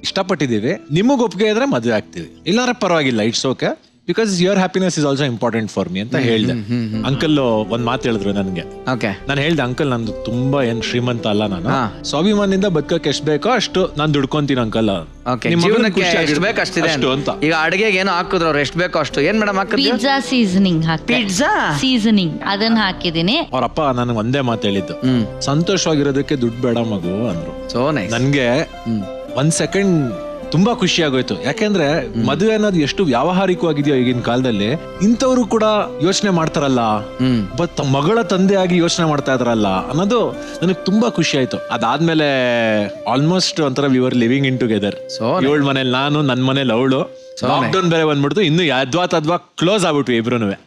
ಇಷ್ಟಪಟ್ಟಿದೀವಿ, ನಿಮಗ್ ಒಪ್ಪಿಗೆ ಇದ್ರೆ ಮದುವೆ ಆಗ್ತೀವಿ, ಇಲ್ಲಾಂದ್ರೆ ಪರವಾಗಿಲ್ಲ, it's okay, because your happiness is also important for me ಅಂತ ಹೇಳ್ದೆ. ಅಂಕಲ್ ಒಂದ್ ಮಾತು ಹೇಳಿದ್ರು ನನ್ಗೆ. ನಾನು ಹೇಳ್ದೆ, ಅಂಕಲ್ ನಂದು ತುಂಬಾ ಏನ್ ಶ್ರೀಮಂತ ಅಲ್ಲ, ನಾನು ಸ್ವಾಭಿಮಾನದಿಂದ ಬದುಕಕ್ಕೆ ಎಷ್ಟ್ ಬೇಕೋ ಅಷ್ಟು ನಾನು ದುಡ್ಕೊಂತೀನಿ ಅಂಕಲ್. ಈಗ ಅಡಿಗೆಗೆ ಏನೋ ಹಾಕಿದ್ರು ಅವ್ರು ಎಷ್ಟು ಬೇಕೋ ಅಷ್ಟು. ಏನ್ ಮೇಡಮ್ ಹಾಕಿದ್ರು? ಪಿಜ್ಜಾ ಸೀಸನಿಂಗ್ ಪಿಜ್ಜಾ ಸೀಸನಿಂಗ್ ಅದನ್ನ ಹಾಕಿದೀನಿ. ಅವ್ರಪ್ಪ ನನಗೆ ಒಂದೇ ಮಾತು ಹೇಳಿದ್ದು, ಸಂತೋಷವಾಗಿರೋದಕ್ಕೆ ದುಡ್ಡು ಬೇಡ ಮಗು ಅಂದ್ರು. So nice. ನನ್ಗೆ 1 ಸೆಕೆಂಡ್ ತುಂಬಾ ಖುಷಿ ಆಗೋಯ್ತು. ಯಾಕೆಂದ್ರೆ ಮದುವೆ ಅನ್ನೋದು ಎಷ್ಟು ವ್ಯಾವಹಾರಿಕವಾಗಿದೆಯೋ ಈಗಿನ ಕಾಲದಲ್ಲಿ, ಇಂಥವ್ರು ಕೂಡ ಯೋಚನೆ ಮಾಡ್ತಾರಲ್ಲ, ಬಟ್ ಮಗಳ ತಂದೆಯಾಗಿ ಯೋಚನೆ ಮಾಡ್ತಾ ಇದ್ರಲ್ಲ ಅನ್ನೋದು ನನಗೆ ತುಂಬಾ ಖುಷಿ ಆಯ್ತು. ಅದಾದ್ಮೇಲೆ ಆಲ್ಮೋಸ್ಟ್ ಒಂಥರ we were living in together. 7 ಮನೇಲಿ ನಾನು, ನನ್ ಮನೇಲಿ ಅವಳು. ಲಾಕ್ಡೌನ್ ಬೇರೆ ಬಂದ್ಬಿಡ್ತು, ಇನ್ನು ಯದ್ವಾ ಕ್ಲೋಸ್ ಆಗ್ಬಿಟ್ವಿ ಇಬ್ರುನುವೆ.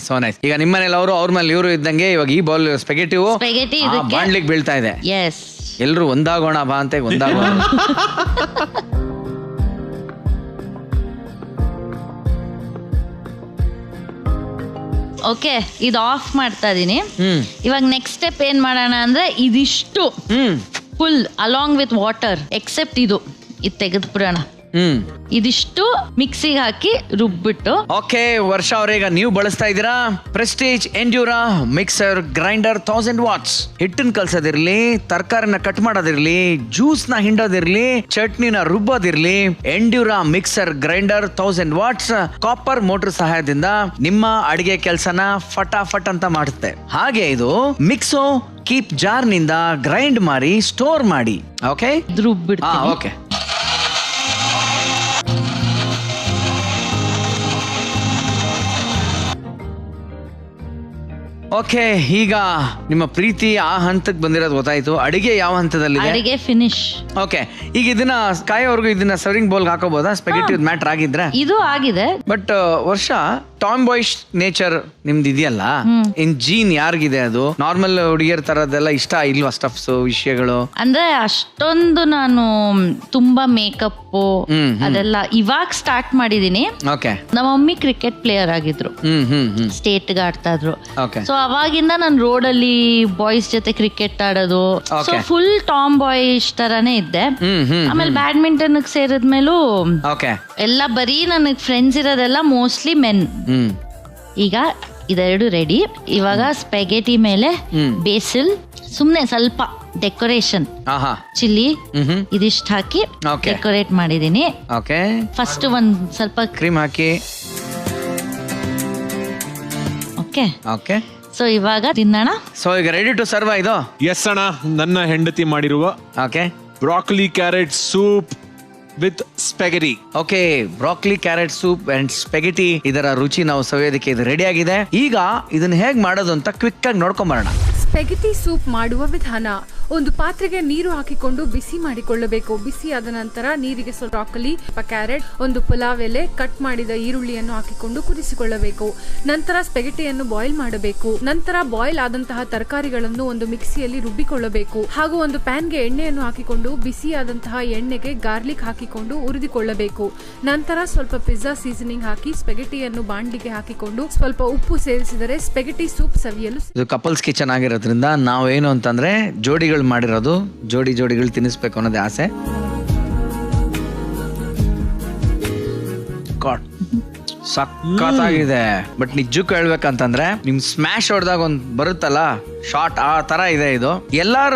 So nice. ಈಗ ನಿಮ್ಮ ಮನೇಲಿ ಅವರು, ಅವ್ರ ಮೇಲೆ ಇವರು ಇದ್ದಂಗೆ ಇವಾಗ ಈ ಬೌಲ್ ಸ್ಪೆಗೆಟಿ ಬಾಣ್ಲಿಗೆ ಬೀಳ್ತಾ ಇದೆ. ಎಸ್, ಎಲ್ರು ಒಂದಾಗೋಣ ಬಾ ಅಂತ ಒಂದಾಗೋಣ. ಓಕೆ, ಇದು ಆಫ್ ಮಾಡ್ತಾ ಇದೀನಿ. ಇವಾಗ ನೆಕ್ಸ್ಟ್ ಸ್ಟೆಪ್ ಏನ್ ಮಾಡೋಣ ಅಂದ್ರೆ, ಇದಿಷ್ಟು full along with water except ಇದು ತೆಗೆದ್ಬಿಡೋಣ. ಇದಿಷ್ಟು ಮಿಕ್ಸಿಗೆ ಹಾಕಿ ರುಬ್ಬಿಟ್ಟು. ಓಕೆ ವರ್ಷ ಅವ್ರೀಗ ನೀವು ಬಳಸ್ತಾ ಇದ್ದೀರಾ Prestige Endura mixer grinder 1000 watts. ಹಿಟ್ಟನ್ ಕಲ್ಸೋದಿರ್ಲಿ, ತರಕಾರಿನ ಕಟ್ ಮಾಡೋದಿರ್ಲಿ, ಜ್ಯೂಸ್ ನ ಹಿಂಡೋದಿರ್ಲಿ, ಚಟ್ನಿನ ರುಬ್ಬೋದಿರ್ಲಿ, Endura mixer grinder 1000 watts copper motor ಸಹಾಯದಿಂದ ನಿಮ್ಮ ಅಡಿಗೆ ಕೆಲಸನ ಫಟಾಫಟ್ ಅಂತ ಮಾಡುತ್ತೆ. ಹಾಗೆ ಇದು ಮಿಕ್ಸೋ ಕೀಪ್ ಜಾರ್ ನಿಂದ ಗ್ರೈಂಡ್ ಮಾಡಿ ಸ್ಟೋರ್ ಮಾಡಿ. ಓಕೆ, ರುಬ್ಬಿಡ್ತೀನಿ. ಓಕೆ. ಓಕೆ, ಈಗ ನಿಮ್ಮ ಪ್ರೀತಿ ಆ ಹಂತಕ್ಕೆ ಬಂದಿರೋದು ಗೊತ್ತಾಯ್ತು. ಅಡಿಗೆ ಯಾವ ಹಂತದಲ್ಲಿದೆ? ಅಡಿಗೆ ಫಿನಿಶ್. ಓಕೆ, ಈಗ ಇದನ್ನ ಕಾಯೋವರೆಗೂ ಇದನ್ನ ಸರ್ವಿಂಗ್ ಬೌಲ್ ಹಾಕೋಬಹುದಾ? ಸ್ಪೆಗೆಟಿ ಮ್ಯಾಟರ್ ಆಗಿದ್ರೆ ಇದು ಆಗಿದೆ. ಬಟ್ ವರ್ಷ ಟಾಮ್ ಬಾಯ್ಸ್ ನೇಚರ್ ನಿಮ್ದು ಇದೆಯಲ್ಲ, ಇನ್ ಜೀನ್ ಯಾರಿಗಿದೆ ಅದು? ನಾರ್ಮಲ್ ಹುಡುಗಿಯರ್ ತರದೆಲ್ಲ ಇಷ್ಟ ಇಲ್ವಾ ಸ್ಟಫ್ಸ್ ವಿಷಯಗಳು? ಅಂದ್ರೆ ಅಷ್ಟೊಂದು ನಾನು ತುಂಬಾ ಮೇಕಪ್ ಅದೆಲ್ಲ ಇವಾಗ ಸ್ಟಾರ್ಟ್ ಮಾಡಿದೀನಿ. ಓಕೆ. ನಮ್ಮ ಮಮ್ಮಿ ಕ್ರಿಕೆಟ್ ಪ್ಲೇಯರ್ ಆಗಿದ್ರು, ಸ್ಟೇಟ್ ಗೆ ಆಡ್ತಾ ಇದ್ರು. ಸೊ ಅವಾಗಿಂದ ನಾನು ರೋಡ್ ಅಲ್ಲಿ ಬಾಯ್ಸ್ ಜೊತೆ ಕ್ರಿಕೆಟ್ ಆಡೋದು. ಸೊ ಫುಲ್ ಟಾಮ್ ಬಾಯ್ಸ್ ತರಾನೇ ಇದ್ದೆ. ಆಮೇಲೆ ಬ್ಯಾಡ್ಮಿಂಟನ್ ಸೇರಿದ್ಮೇಲೂ ಎಲ್ಲ ಬರೀ ನನಗ್ ಫ್ರೆಂಡ್ಸ್ ಇರೋದೆಲ್ಲ ಮೋಸ್ಟ್ಲಿ ಮೆನ್. ಈಗ ಇದೆರಡು ರೆಡಿ. ಇವಾಗ ಸ್ಪೆಗೆಟಿ ಮೇಲೆ ಬೇಸಿಲ್, ಸುಮ್ನೆ ಸ್ವಲ್ಪ ಡೆಕೋರೇಷನ್ ಚಿಲ್ಲಿ ಇದಿಷ್ಟು ಹಾಕಿ ಡೆಕೋರೇಟ್ ಮಾಡಿದೀನಿ. ಫಸ್ಟ್ ಒಂದ್ ಸ್ವಲ್ಪ ಕ್ರೀಮ್ ಹಾಕಿ. ಓಕೆ, ಸೊ ಇವಾಗ ತಿನ್ನೋಣ. ಸೊ ಈಗ ರೆಡಿ ಟು ಸರ್ವ್ ಇದು? ಎಸ್ ಅಣ್ಣ, ನನ್ನ ಹೆಂಡತಿ ಮಾಡಿರುವ broccoli carrot soup with spaghetti. Okay, broccoli carrot soup and spaghetti, ಇದರ ರುಚಿ ನಾವು ಸವಿಯೋದಕ್ಕೆ ಇದು ರೆಡಿ ಆಗಿದೆ. ಈಗ ಇದನ್ನ ಹೇಗ್ ಮಾಡೋದು ಅಂತ ಕ್ವಿಕ್ ಆಗಿ ನೋಡ್ಕೊಂಡ್ ಬರೋಣ. ಸ್ಪೆಗೆಟಿ ಸೂಪ್ ಮಾಡುವ ವಿಧಾನ: ಒಂದು ಪಾತ್ರೆಗೆ ನೀರು ಹಾಕಿಕೊಂಡು ಬಿಸಿ ಮಾಡಿಕೊಳ್ಳಬೇಕು. ಬಿಸಿ ಆದ ನಂತರ ನೀರಿಗೆ ಸ್ವಲ್ಪ ಬ್ರಾಕೊಲಿ, ಕ್ಯಾರೆಟ್, ಒಂದು ಪುಲಾವ್ ಎಲೆ, ಕಟ್ ಮಾಡಿದ ಈರುಳ್ಳಿಯನ್ನು ಹಾಕಿಕೊಂಡು ಕುದಿಸಿಕೊಳ್ಳಬೇಕು. ನಂತರ ಸ್ಪೆಗೆಟಿಯನ್ನು ಬಾಯ್ಲ್ ಮಾಡಬೇಕು. ನಂತರ ಬಾಯ್ಲ್ ಆದಂತಹ ತರಕಾರಿಗಳನ್ನು ಒಂದು ಮಿಕ್ಸಿಯಲ್ಲಿ ರುಬ್ಬಿಕೊಳ್ಳಬೇಕು. ಹಾಗೂ ಒಂದು ಪ್ಯಾನ್ಗೆ ಎಣ್ಣೆಯನ್ನು ಹಾಕಿಕೊಂಡು ಬಿಸಿಯಾದಂತಹ ಎಣ್ಣೆಗೆ ಗಾರ್ಲಿಕ್ ಹಾಕಿಕೊಂಡು ಹುರಿದುಕೊಳ್ಳಬೇಕು. ನಂತರ ಸ್ವಲ್ಪ ಪಿಜ್ಜಾ ಸೀಸನಿಂಗ್ ಹಾಕಿ ಸ್ಪೆಗೆಟಿಯನ್ನು ಬಾಂಡ್ಲಿಗೆ ಹಾಕಿಕೊಂಡು ಸ್ವಲ್ಪ ಉಪ್ಪು ಸೇರಿಸಿದರೆ ಸ್ಪೆಗೆಟಿ ಸೂಪ್ ಸವಿಯಲು. ಇದು ಕಪಲ್ಸ್ ಕಿಚನ್ ಆಗಿರೋದ್ರಿಂದ ನಾವೇನು ಅಂತಂದ್ರೆ ಜೋಡಿಗಳು ಮಾಡಿರೋದು, ಜೋಡಿಗಳು ತಿನ್ನಿಸ್ಬೇಕು ಅನ್ನೋದೇ ಆಸೆ. ಸಖತ್ತಾಗಿದೆ. ಬಟ್ ನಿಜಕ್ಕೂ ಹೇಳ್ಬೇಕಂತಂದ್ರೆ ನಿಮ್ ಸ್ಮ್ಯಾಶ್ ಹೊಡೆದಾಗ ಒಂದ್ ಬರುತ್ತಲ್ಲ ಶಾರ್ಟ್, ಆ ತರ ಇದೆ ಇದು. ಎಲ್ಲಾರ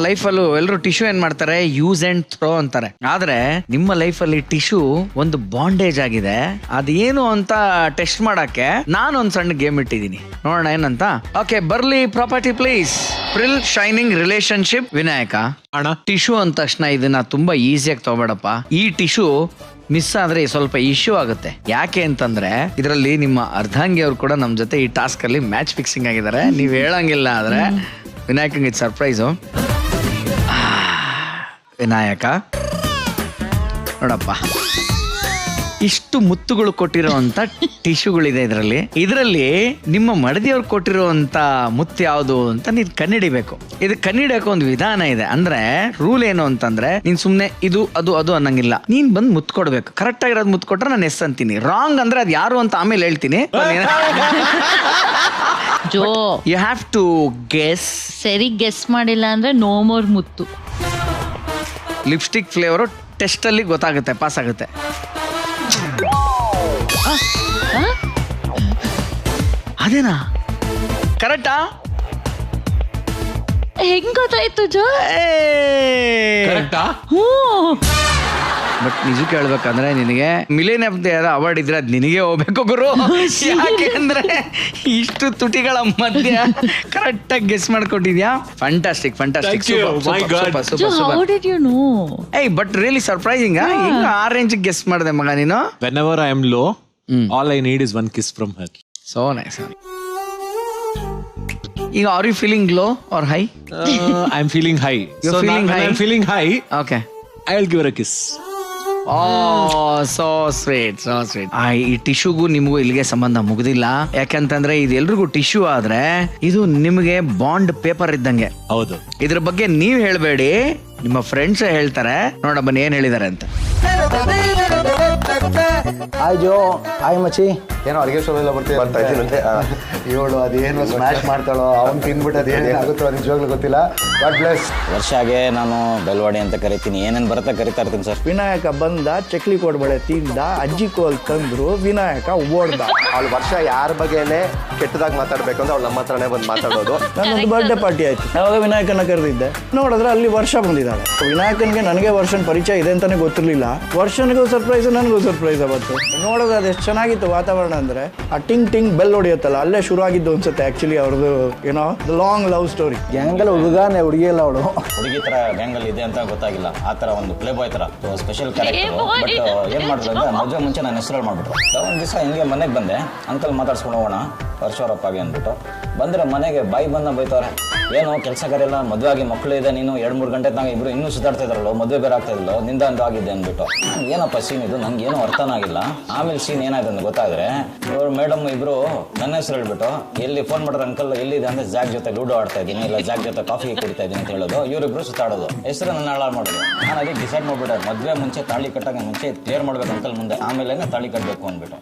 ಲೈಫಲ್ಲೂ ಎಲ್ಲರೂ ಟಿಶ್ಯೂ ಏನ್ ಮಾಡ್ತಾರೆ, ಯೂಸ್ ಅಂಡ್ ಥ್ರೋ ಅಂತಾರೆ. ಆದ್ರೆ ನಿಮ್ಮ ಲೈಫಲ್ಲಿ ಟಿಶ್ಯೂ ಒಂದು ಬಾಂಡೇಜ್ ಆಗಿದೆ. ಅದೇನು ಅಂತ ಟೆಸ್ಟ್ ಮಾಡಕ್ಕೆ ನಾನು ಒಂದ್ ಸಣ್ಣ ಗೇಮ್ ಇಟ್ಟಿದ್ದೀನಿ, ನೋಡೋಣ ಏನಂತ. ಓಕೆ, ಬರ್ಲಿ property please. Frill shining relationship Vinayaka ಅಣ್ಣ. ಟಿಶ್ಯೂ ಅಂದ ತಕ್ಷಣ ಇದನ್ನ ತುಂಬಾ ಈಸಿಯಾಗಿ ತಗೋಬೇಡಪ್ಪ. ಈ ಟಿಶ್ಯೂ ಮಿಸ್ ಆದ್ರೆ ಸ್ವಲ್ಪ ಇಶ್ಯೂ ಆಗುತ್ತೆ. ಯಾಕೆ ಅಂತಂದ್ರೆ ಇದರಲ್ಲಿ ನಿಮ್ಮ ಅರ್ಧಾಂಗಿ ಅವ್ರು ಕೂಡ ನಮ್ ಜೊತೆ ಈ ಟಾಸ್ಕ್ ಅಲ್ಲಿ ಮ್ಯಾಚ್ ಫಿಕ್ಸಿಂಗ್ ಆಗಿದ್ದಾರೆ. ನೀವ್ ಹೇಳಂಗಿಲ್ಲ ಆದ್ರೆ ವಿನಾಯಕಂಗೆ ಇದು ಸರ್ಪ್ರೈಸು. ವಿನಾಯಕ ನೋಡಪ್ಪ, ಇಷ್ಟು ಮುತ್ತುಗಳು ಕೊಟ್ಟಿರೋಂತ ಟಿಶ್ಯೂಗಳಿದೆ ಇದರಲ್ಲಿ ನಿಮ್ಮ ಮಡದಿಯವ್ರು ಕೊಟ್ಟಿರುವಂತ ಮುತ್ತು ಯಾವುದು ಅಂತ ನೀನ್ ಕಣ್ಣಿಡಿಬೇಕು. ಇದು ಕಣ್ಣಿಡಕ್ಕೆ ಒಂದು ವಿಧಾನ ಇದೆ. ಅಂದ್ರೆ ರೂಲ್ ಏನು ಅಂತಂದ್ರೆ ನೀನ್ ಸುಮ್ನೆ ಇದು ಅದು ಅನ್ನಂಗಿಲ್ಲ. ನೀನ್ ಬಂದ್ ಮುತ್ತು ಕೊಡ್ಬೇಕು. ಕರೆಕ್ಟ್ ಆಗಿರೋದು ಮುತ್ತು ಕೊಟ್ರೆ ನಾನು ಎಸ್ ಅಂತೀನಿ. ರಾಂಗ್ ಅಂದ್ರೆ ಅದು ಯಾರು ಅಂತ ಆಮೇಲೆ ಹೇಳ್ತೀನಿ. ಜೋ, ಯು ಹ್ಯಾವ್ ಟು ಗೆಸ್. ಸರಿ ಗೆಸ್ ಮಾಡಿಲ್ಲ ಅಂದ್ರೆ ನೋ ಮೋರ್ ಮುತ್ತು. ಲಿಪ್ಸ್ಟಿಕ್ ಫ್ಲೇವರು ಟೆಸ್ಟ್ ಅಲ್ಲಿ ಗೊತ್ತಾಗುತ್ತೆ, ಪಾಸ್ ಆಗುತ್ತೆ. ಅದೇನಾ ಕರೆಕ್ಟಾ? ಹೆಂಗ್ ಗೊತ್ತಾಯ್ತು ಜೋ? ಕರೆಕ್ಟಾ? ಬಟ್ ನಿಜಕ್ಕೆ ಹೇಳ್ಬೇಕಂದ್ರೆ ನಿನಗೆ ಮಿಲೇನಿಯಂ ಅವಾರ್ಡ್ ಇದ್ರೆ ಅದ್ ನಿನಗೆ ಹೋಗ್ಬೇಕು ಗುರು. ಯಾಕೆಂದ್ರೆ ಇಷ್ಟು ತುಟಿಗಳ ಮಧ್ಯ ಕರೆಕ್ಟ್ ಆಗಿ ಗೆಸ್ ಮಾಡ್ಕೊಟ್ಟಿದ್ಯಾ. Fantastic. Joe, how did you know? ಏಯ್, ಬಟ್ ರಿಯಲಿ ಸರ್ಪ್ರೈಸಿಂಗ್. ಹಿಂಗ ಆ ರೇಂಜ್ ಗೆಸ್ ಮಾಡಿದೆ ಮಗ ನೀನು. Whenever I am low, all I need is one kiss from her. So nice. ಈಗ are you feeling low or high? I'm feeling high. You're feeling high? I'm feeling high. Okay. I'll give her a kiss. So sweet. ಈ ಟಿಶ್ಯೂಗೂ ನಿಮಗೂ ಇಲ್ಲಿಗೆ ಸಂಬಂಧ ಮುಗ್ದಿಲ್ಲ. ಯಾಕಂತಂದ್ರೆ ಇದು ಎಲ್ರಿಗೂ tissue ಆದ್ರೆ ಇದು ನಿಮಗೆ ಬಾಂಡ್ ಪೇಪರ್ ಇದ್ದಂಗೆ. ಹೌದು. ಇದ್ರ ಬಗ್ಗೆ ನೀವ್ ಹೇಳ್ಬೇಡಿ, ನಿಮ್ಮ ಫ್ರೆಂಡ್ಸ್ ಹೇಳ್ತಾರೆ. ನೋಡ ಬನ್ನಿ ಏನ್ ಹೇಳಿದಾರೆ ಅಂತ. ಹಾಯ್ ಜೋ, ಹಾಯ್ ಮಚ್ಚಿ. ಏನೋ ಅಡುಗೆ ಶೋ ಎಲ್ಲ ಬರ್ತಾ ಇದ್ದೀನಿ. ಇವಳು ಅದೇನು ಸ್ಮ್ಯಾಶ್ ಮಾಡ್ತಾಳೋ, ಅವ್ನು ತಿನ್ಬಿಟ್ಟು ಅದೇನು ಆಗುತ್ತೋ ನಿಜವಾಗ್ಲೂ ಗೊತ್ತಿಲ್ಲ. God bless. ವರ್ಷಾಗೆ ನಾನು ಬೆಲ್ವಾಡಿ ಅಂತ ಕರಿತೀನಿ, ಏನೇನು ಬರುತ್ತೆ ಕರಿತಾ ಇರ್ತೀನಿ ಸರ್. ವಿನಾಯಕ ಬಂದ ಚಕ್ಲಿ ಕೊಡ್ಬೇಳೆ ತಿಂದ, ಅಜ್ಜಿ ಕೋಲ್ ತಂದ್ರು, ವಿನಾಯಕ ಓಡ್ದ. ಅವಳು ವರ್ಷ ಯಾರ ಬಗ್ಗೆನೇ ಕೆಟ್ಟದಾಗಿ ಮಾತಾಡ್ಬೇಕು ಅಂದ್ರೆ ಅವ್ಳು ನಮ್ಮ ಹತ್ರನೇ ಬಂದು ಮಾತಾಡೋದು. ನನ್ನೊಂದು ಬರ್ಡೇ ಪಾರ್ಟಿ ಆಯ್ತು, ಅವಾಗ ವಿನಾಯಕನ ಕರೆದಿದ್ದೆ. ನೋಡಿದ್ರೆ ಅಲ್ಲಿ ವರ್ಷ ಬಂದಿದ್ದಾಳೆ. ವಿನಾಯಕನ್ಗೆ ನನಗೆ ವರ್ಷನ್ ಪರಿಚಯ ಇದೆ ಅಂತಾನೆ ಗೊತ್ತಿರ್ಲಿಲ್ಲ. ವರ್ಷನಿಗೂ ಸರ್ಪ್ರೈಸ್, ನನಗೂ ಸರ್ಪ್ರೈಸ್ ಅವತ್ತು. ನೋಡೋದು ಅದು ಎಷ್ಟು ಚೆನ್ನಾಗಿತ್ತು ವಾತಾವರಣ ಅಂದ್ರೆ, ಆ ಟಿಂಗ್ ಟಿಂಗ್ ಬೆಲ್ ಹೊಡಿಯುತ್ತಲ್ಲ, ಅಲ್ಲೇ ಶುರು ಆಗಿದ್ದು ಅನ್ಸುತ್ತೆ ಆಕ್ಚುಲಿ ಅವ್ರದ್ದು ಏನೋ ಲಾಂಗ್ ಲವ್ ಸ್ಟೋರಿ. ಗ್ಯಾಂಗಲ್ ಹುಡುಗಾನೆ, ಹುಡುಗಿ ಎಲ್ಲ ಅವಳು. ಹುಡುಗಿ ತರ ಗ್ಯಾಂಗಲ್ ಇದೆ ಅಂತ ಗೊತ್ತಾಗಿಲ್ಲ. ಆ ತರ ಒಂದು ಪ್ಲೇ ಬಾಯ್ ತರ ಸ್ಪೆಷಲ್ ಕ್ಯಾರೆಕ್ಟರ್. ಬಟ್ ಏನ್ ಮಾಡಿದ್ರು ಅಂದ್ರೆ ಮದುವೆ ಮುಂಚೆ ನಾನು ಹೆಸರು ಮಾಡ್ಬಿಟ್ರು. ಒಂದು ದಿವಸ ಹಿಂಗೆ ಮನೆಗೆ ಬಂದೆ, ಅಂಕಲ್ ಮಾತಾಡ್ಸ್ಕೊಂಡು ಹೋಗೋಣ ವರ್ಷವರಪ್ಪಾಗಿ ಅಂದ್ಬಿಟ್ಟು ಬಂದ್ರೆ ಮನೆಗೆ ಬಾಯಿ ಬಂದ ಬೈತವ್ರೆ. ಏನು ಕೆಲಸಗಾರೆಲ್ಲ ಮದುವೆ ಆಗಿ ಮಕ್ಕಳು ಇದೆ, ನೀನು 2-3 ಗಂಟೆ ತನಕ ಇಬ್ರು ಇನ್ನೂ ಸುತ್ತಾಡ್ತಾ ಇದ್ರಲ್ಲೋ, ಮದುವೆ ಬೇರೆ ಆಗ್ತಾ ಇದ್ದಿಲ್ಲೋ, ನಿಂದ ಅಂತ ಆಗಿದೆ ಅಂದ್ಬಿಟ್ಟು. ಏನಪ್ಪ ಸೀನ್ ಇದು, ನನಗೇನು ಅರ್ಥನ ಆಗಿಲ್ಲ. ಆಮೇಲೆ ಸೀನ್ ಏನಾಯ್ತು ಅಂತ ಗೊತ್ತಾದ್ರೆ ಇವರು ಮೇಡಮ್ ಇಬ್ರು ನನ್ನ ಹೆಸರು ಹೇಳ್ಬಿಟ್ಟು ಎಲ್ಲಿ ಫೋನ್ ಮಾಡಿದ್ರೆ ಅಂಕಲ್ ಎಲ್ಲಿದೆ ಅಂದ್ರೆ ಜಾಕ್ ಜೊತೆ ಲೂಡೋ ಆಡ್ತಾ ಇದ್ದೀನಿ, ಇಲ್ಲ ಜಾಕ್ ಜೊತೆ ಕಾಫಿ ಕುಡಿತಾ ಇದ್ದೀನಿ ಅಂತ ಹೇಳೋದು. ಇವರಿಬ್ರು ಸುತ್ತಾಡೋದು, ಹೆಸರು ನನ್ನ ಹಾಳು ಮಾಡೋದು. ನಾನು ಅದಕ್ಕೆ ಡಿಸೈಡ್ ಮಾಡ್ಬಿಟ್ಟೆ, ಮದುವೆ ಮುಂಚೆ ತಾಳಿ ಕಟ್ಟಾಗ ಮುಂಚೆ ಕ್ಲಿಯರ್ ಮಾಡ್ಬೇಕು ಅಂಕಲ್ ಮುಂದೆ, ಆಮೇಲೆ ತಾಳಿ ಕಟ್ಟಬೇಕು ಅಂದ್ಬಿಟ್ಟು.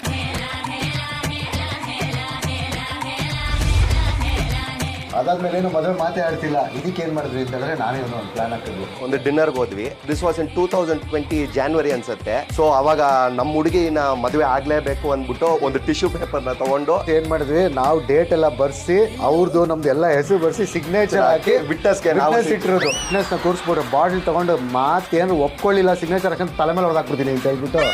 ಅದಾದ್ಮೇಲೆ ಏನು ಮದುವೆ ಮಾತೇ ಆಡ್ತಿಲ್ಲ. ಇದಕ್ಕೆ ಏನ್ ಮಾಡಿದ್ವಿ ಅಂತಂದ್ರೆ ನಾನೇ ಒಂದು ಪ್ಲಾನ್ ಹಾಕಿದ್ವಿ. ಒಂದು ಡಿನ್ನರ್ಗೆ ಹೋದ್ವಿ. ದಿಸ್ ವಾಸ್ ಇನ್ 2020 ಜಾನ್ವರಿ ಅನ್ಸುತ್ತೆ. ಸೊ ಅವಾಗ ನಮ್ಮ ಹುಡುಗಿನ ಮದುವೆ ಆಗ್ಲೇಬೇಕು ಅಂದ್ಬಿಟ್ಟು ಒಂದು ಟಿಶ್ಯೂ ಪೇಪರ್ನ ತಗೊಂಡು ಏನ್ ಮಾಡಿದ್ವಿ, ನಾವು ಡೇಟ್ ಎಲ್ಲ ಬರ್ಸಿ ಅವ್ರದ್ದು ನಮ್ದು ಎಲ್ಲ ಹೆಸರು ಬರ್ಸಿ ಸಿಗ್ನೇಚರ್ ಹಾಕಿ ವಿಟ್ನೆಸ್ಗೆ ಇಟ್ಟಿರೋದು. ವಿಟ್ನೆಸ್ ನ ಕೂರಿಸ್ಬಿಟ್ಟು ಬಾಟಲ್ ತಗೊಂಡು ಮಾತೇನು ಒಪ್ಕೊಳ್ಳಿಲ್ಲ, ಸಿಗ್ನೇಚರ್ ಹಾಕಂತ ತಲೆ ಮೇಲೆ ಹೊಡೆದಾಕ್ಬಿಡ್ತೀನಿ ಅಂತ ಹೇಳ್ಬಿಟ್ಟು.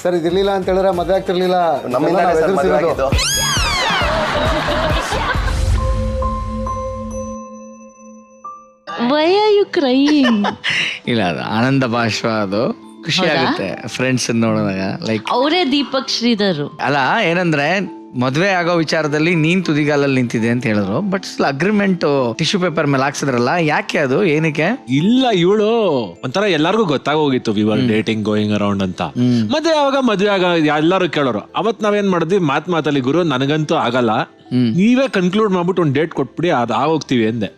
ಸರ್ ಇದಿರ್ಲಿಲ್ಲ ಅಂತ ಹೇಳಿದ್ರೆ ಮದುವೆ ಆಗ್ತಿರ್ಲಿಲ್ಲ. ನಮ್ಮಿಂದ Why are you crying? ಇಲ್ಲ, ಅದು ಆನಂದ ಭಾಷ್ವ. ಅದು ಖುಷಿ ಆಗುತ್ತೆ ಫ್ರೆಂಡ್ಸ್ ನೋಡಿದಾಗ. ಲೈಕ್ ಅವರೇ ದೀಪಕ್ ಶ್ರೀಧರ್. ಅಲ್ಲ, ಏನಂದ್ರೆ ಮದ್ವೆ ಆಗೋ ವಿಚಾರದಲ್ಲಿ ನೀನ್ ತುದಿಗಾಲಲ್ಲಿ ನಿಂತಿದೆ ಅಂತ ಹೇಳಿದ್ರು, ಬಟ್ ಅಗ್ರಿಮೆಂಟ್ ಟಿಶ್ಯೂ ಪೇಪರ್ ಮೇಲೆ ಹಾಕ್ಸಿದ್ರಲ್ಲ, ಯಾಕೆ ಅದು, ಏನಕ್ಕೆ? ಇಲ್ಲ, ಇವಳು ಒಂಥರ ಎಲ್ಲಾರ್ಗು ಗೊತ್ತಾಗೋಗಿತ್ತು we are dating going around ಅಂತ. ಮತ್ತೆ ಅವಾಗ ಮದ್ವೆ ಆಗ ಎಲ್ಲಾರು ಕೇಳೋರು. ಅವತ್ ನಾವೇನ್ ಮಾಡಿದ್ವಿ, ಮಾತಲ್ಲಿ ಗುರು ನನಗಂತೂ ಆಗಲ್ಲ, ನೀವೇ ಕನ್ಕ್ಲೂಡ್ ಮಾಡ್ಬಿಟ್ಟು ಒಂದು ಡೇಟ್ ಕೊಟ್ಬಿಡಿ, ಅದ್ ಆಗೋಗ್ತೀವಿ ಅಂದೆ.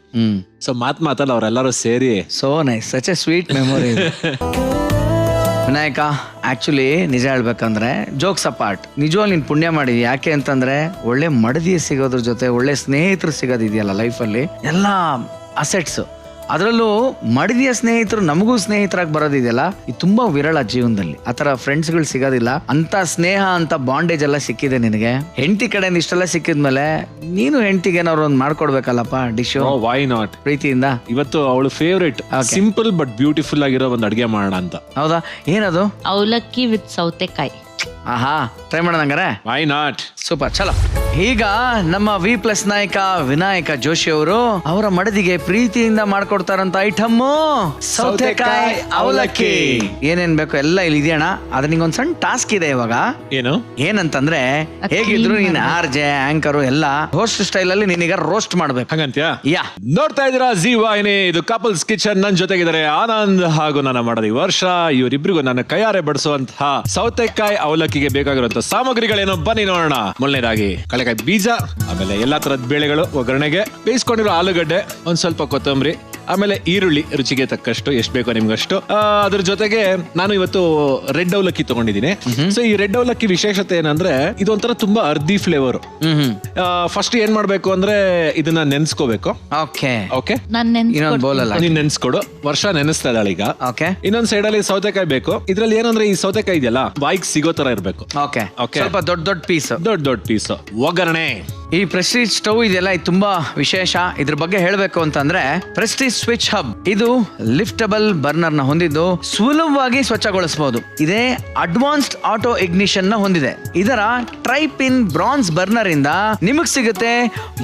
ಸೊ ಮಾತಲ್ಲಿ ಅವರೆಲ್ಲರೂ ಸೇರಿ so nice, such A sweet memory. Vinayaka, actually ನಿಜ ಹೇಳ್ಬೇಕಂದ್ರೆ ಜೋಕ್ಸ್ ಅಪಾರ್ಟ್, ನಿಜವಾಗ್ಲೂ ನೀನ್ ಪುಣ್ಯ ಮಾಡಿದ್ಯ. ಯಾಕೆ ಅಂತಂದ್ರೆ ಒಳ್ಳೆ ಮಡದಿ ಸಿಗೋದ್ರ ಜೊತೆ ಒಳ್ಳೆ ಸ್ನೇಹಿತರು ಸಿಗೋದಿದೆಯಲ್ಲ ಲೈಫಲ್ಲಿ, ಎಲ್ಲ ಅಸೆಟ್ಸ್. ಅದರಲ್ಲೂ ಮಡದಿಯ ಸ್ನೇಹಿತರು ನಮಗೂ ಸ್ನೇಹಿತರಾಗಿ ಬರೋದಿದೆಯಲ್ಲ, ಇದು ತುಂಬಾ ವಿರಳ ಜೀವನದಲ್ಲಿ. ಆತರ ಫ್ರೆಂಡ್ಸ್ಗಳು ಸಿಗೋದಿಲ್ಲ. ಅಂತ ಸ್ನೇಹ, ಅಂತ ಬಾಂಡೇಜ್ ಎಲ್ಲ ಸಿಕ್ಕಿದೆ ನಿನಗೆ. ಹೆಂಡತಿ ಕಡೆಯಿಂದ ಇಷ್ಟೆಲ್ಲ ಸಿಕ್ಕಿದ್ಮೇಲೆ ನೀನು ಹೆಂಡತಿಗೆ ಏನಾದ್ರು ಒಂದು ಮಾಡ್ಕೊಡ್ಬೇಕಲ್ಲಪ್ಪ ಡಿಶ್. ವೈ ನಾಟ್, ಪ್ರೀತಿಯಿಂದ. ಇವತ್ತು ಅವಳು ಫೇವ್ರೇಟ್ ಸಿಂಪಲ್ ಬಟ್ ಬ್ಯೂಟಿಫುಲ್ ಆಗಿರೋ ಒಂದು ಅಡ್ಗೆ ಮಾಡೋಣ ಅಂತ. ಹೌದಾ, ಏನದು? ಅವಲಕ್ಕಿ ವಿತ್ ಸೌತೆಕಾಯಿ. ಆಹಾ, ಟ್ರೈ ಮಾಡೋಣಂಗಾರೆ. ವೈ ನಾಟ್, ಸೂಪರ್, ಚಲೋ. ಈಗ ನಮ್ಮ V+ ನಾಯಕ ವಿನಾಯಕ ಜೋಶಿ ಅವರು ಅವರ ಮಡದಿಗೆ ಪ್ರೀತಿಯಿಂದ ಮಾಡ್ಕೊಡ್ತಾರಂತ ಐಟಮ್ ಸೌತೆಕಾಯಿ ಅವಲಕ್ಕಿ. ಏನೇನ್ ಬೇಕು ಎಲ್ಲ ಇಲ್ಲಿ ಇದೆಯಣ್ಣ. ಅದ್ರ ನಿಂಗೊಂದ್ ಸಣ್ಣ ಟಾಸ್ಕ್ ಇದೆ ಇವಾಗ. ಏನು? ಏನಂತಂದ್ರೆ, ಹೇಗಿದ್ರು ನೀನ್ RJ ಆಂಕರು ಎಲ್ಲ ಹೋಸ್ಟ್ ಸ್ಟೈಲ್ ಅಲ್ಲಿ ನೀನೀಗ ರೋಸ್ಟ್ ಮಾಡ್ಬೇಕು. ಹಂಗಂತ್ಯಾ? ಯಾ, ನೋಡ್ತಾ ಇದ್ದೀರಾ ಜೀ ವಾಹಿನಿ, ಇದು ಕಪಲ್ಸ್ ಕಿಚನ್. ನನ್ನ ಜೊತೆಗಿದ್ದಾರೆ ಆನಂದ್ ಹಾಗೂ ನನ್ನ ಮಡದಿ ವರ್ಷ. ಇವರಿಬ್ರಿಗೂ ನನ್ನ ಕೈಯಾರೆ ಬಡಿಸುವಂತಹ ಸೌತೆಕಾಯಿ ಅವಲಕ್ಕಿಗೆ ಬೇಕಾಗಿರುವಂತಹ ಸಾಮಗ್ರಿಗಳೇನು, ಬನ್ನಿ ನೋಡೋಣ. ಮೊದಲನೇದಾಗಿ ಕಳೆಕಾಯಿ ಬೀಜ, ಆಮೇಲೆ ಎಲ್ಲಾ ತರದ ಬೇಳೆಗಳು ಒಗ್ಗರಣೆಗೆ, ಬೇಯಿಸ್ಕೊಂಡಿರೋ ಆಲೂಗಡ್ಡೆ, ಒಂದ್ ಸ್ವಲ್ಪ ಕೊತ್ತಂಬರಿ, ಆಮೇಲೆ ಈರುಳ್ಳಿ ರುಚಿಗೆ ತಕ್ಕಷ್ಟು, ಎಷ್ಟು ಬೇಕೋ ನಿಮ್ಗಷ್ಟು. ಅದ್ರ ಜೊತೆಗೆ ನಾನು ಇವತ್ತು ರೆಡ್ ಅವಲಕ್ಕಿ ತಗೊಂಡಿದ್ದೀನಿ. ಸೊ ಈ ರೆಡ್ ಅವಲಕ್ಕಿ ವಿಶೇಷತೆ ಏನಂದ್ರೆ ಇದೊಂಥರ ತುಂಬಾ ಅರ್ದಿ ಫ್ಲೇವರ್. ಫಸ್ಟ್ ಏನ್ ಮಾಡ್ಬೇಕು ಅಂದ್ರೆ ಇದನ್ನ ನೆನ್ಸ್ಕೋಬೇಕು. ಓಕೆ ಓಕೆ, ಇನ್ನೊಂದ್ ಬೌಲ್ ಅಲ್ಲ, ನೀನ್ ನೆನ್ಸ್ಕೊಡು. ವರ್ಷ ನೆನೆಸ್ತಾ ಇದ್ದಾಳೆ ಈಗ. ಓಕೆ, ಇನ್ನೊಂದ್ ಸೈಡ್ ಅಲ್ಲಿ ಸೌತೆಕಾಯಿ ಬೇಕು. ಇದ್ರಲ್ಲಿ ಏನಂದ್ರೆ ಈ ಸೌತೆಕಾಯಿ ಇದೆಯಲ್ಲ, ಬಾಯಿಗೆ ಸಿಗೋ ತರ ಇರ್ಬೇಕು. ಓಕೆ, ಓಕೆ, ಸ್ವಲ್ಪ ದೊಡ್ಡ ಪೀಸ್, ದೊಡ್ಡ ಪೀಸ್. ಒಗ್ಗರಣೆ, ಈ ಪ್ರೆಸ್ಟೀಜ್ ಸ್ಟವ್ ಇದೆಯಲ್ಲ, ಇದು ತುಂಬಾ ವಿಶೇಷ. ಇದ್ರ ಬಗ್ಗೆ ಹೇಳ್ಬೇಕು ಅಂತಂದ್ರೆ, ಪ್ರೆಸ್ಟೀಜ್ ಸ್ವಿಚ್ ಹಬ್ ಇದು ಲಿಫ್ಟಬಲ್ ಬರ್ನರ್ ನ ಹೊಂದಿದ್ದು ಸುಲಭವಾಗಿ ಸ್ವಚ್ಛಗೊಳಿಸಬಹುದು. ಇದೇ ಅಡ್ವಾನ್ಸ್ಡ್ ಆಟೋ ಇಗ್ನಿಷನ್ ನ ಹೊಂದಿದೆ. ಇದರ ಟ್ರೈಪಿನ್ ಬ್ರಾನ್ಸ್ ಬರ್ನರ್ ಇಂದ ನಿಮಗ್ ಸಿಗುತ್ತೆ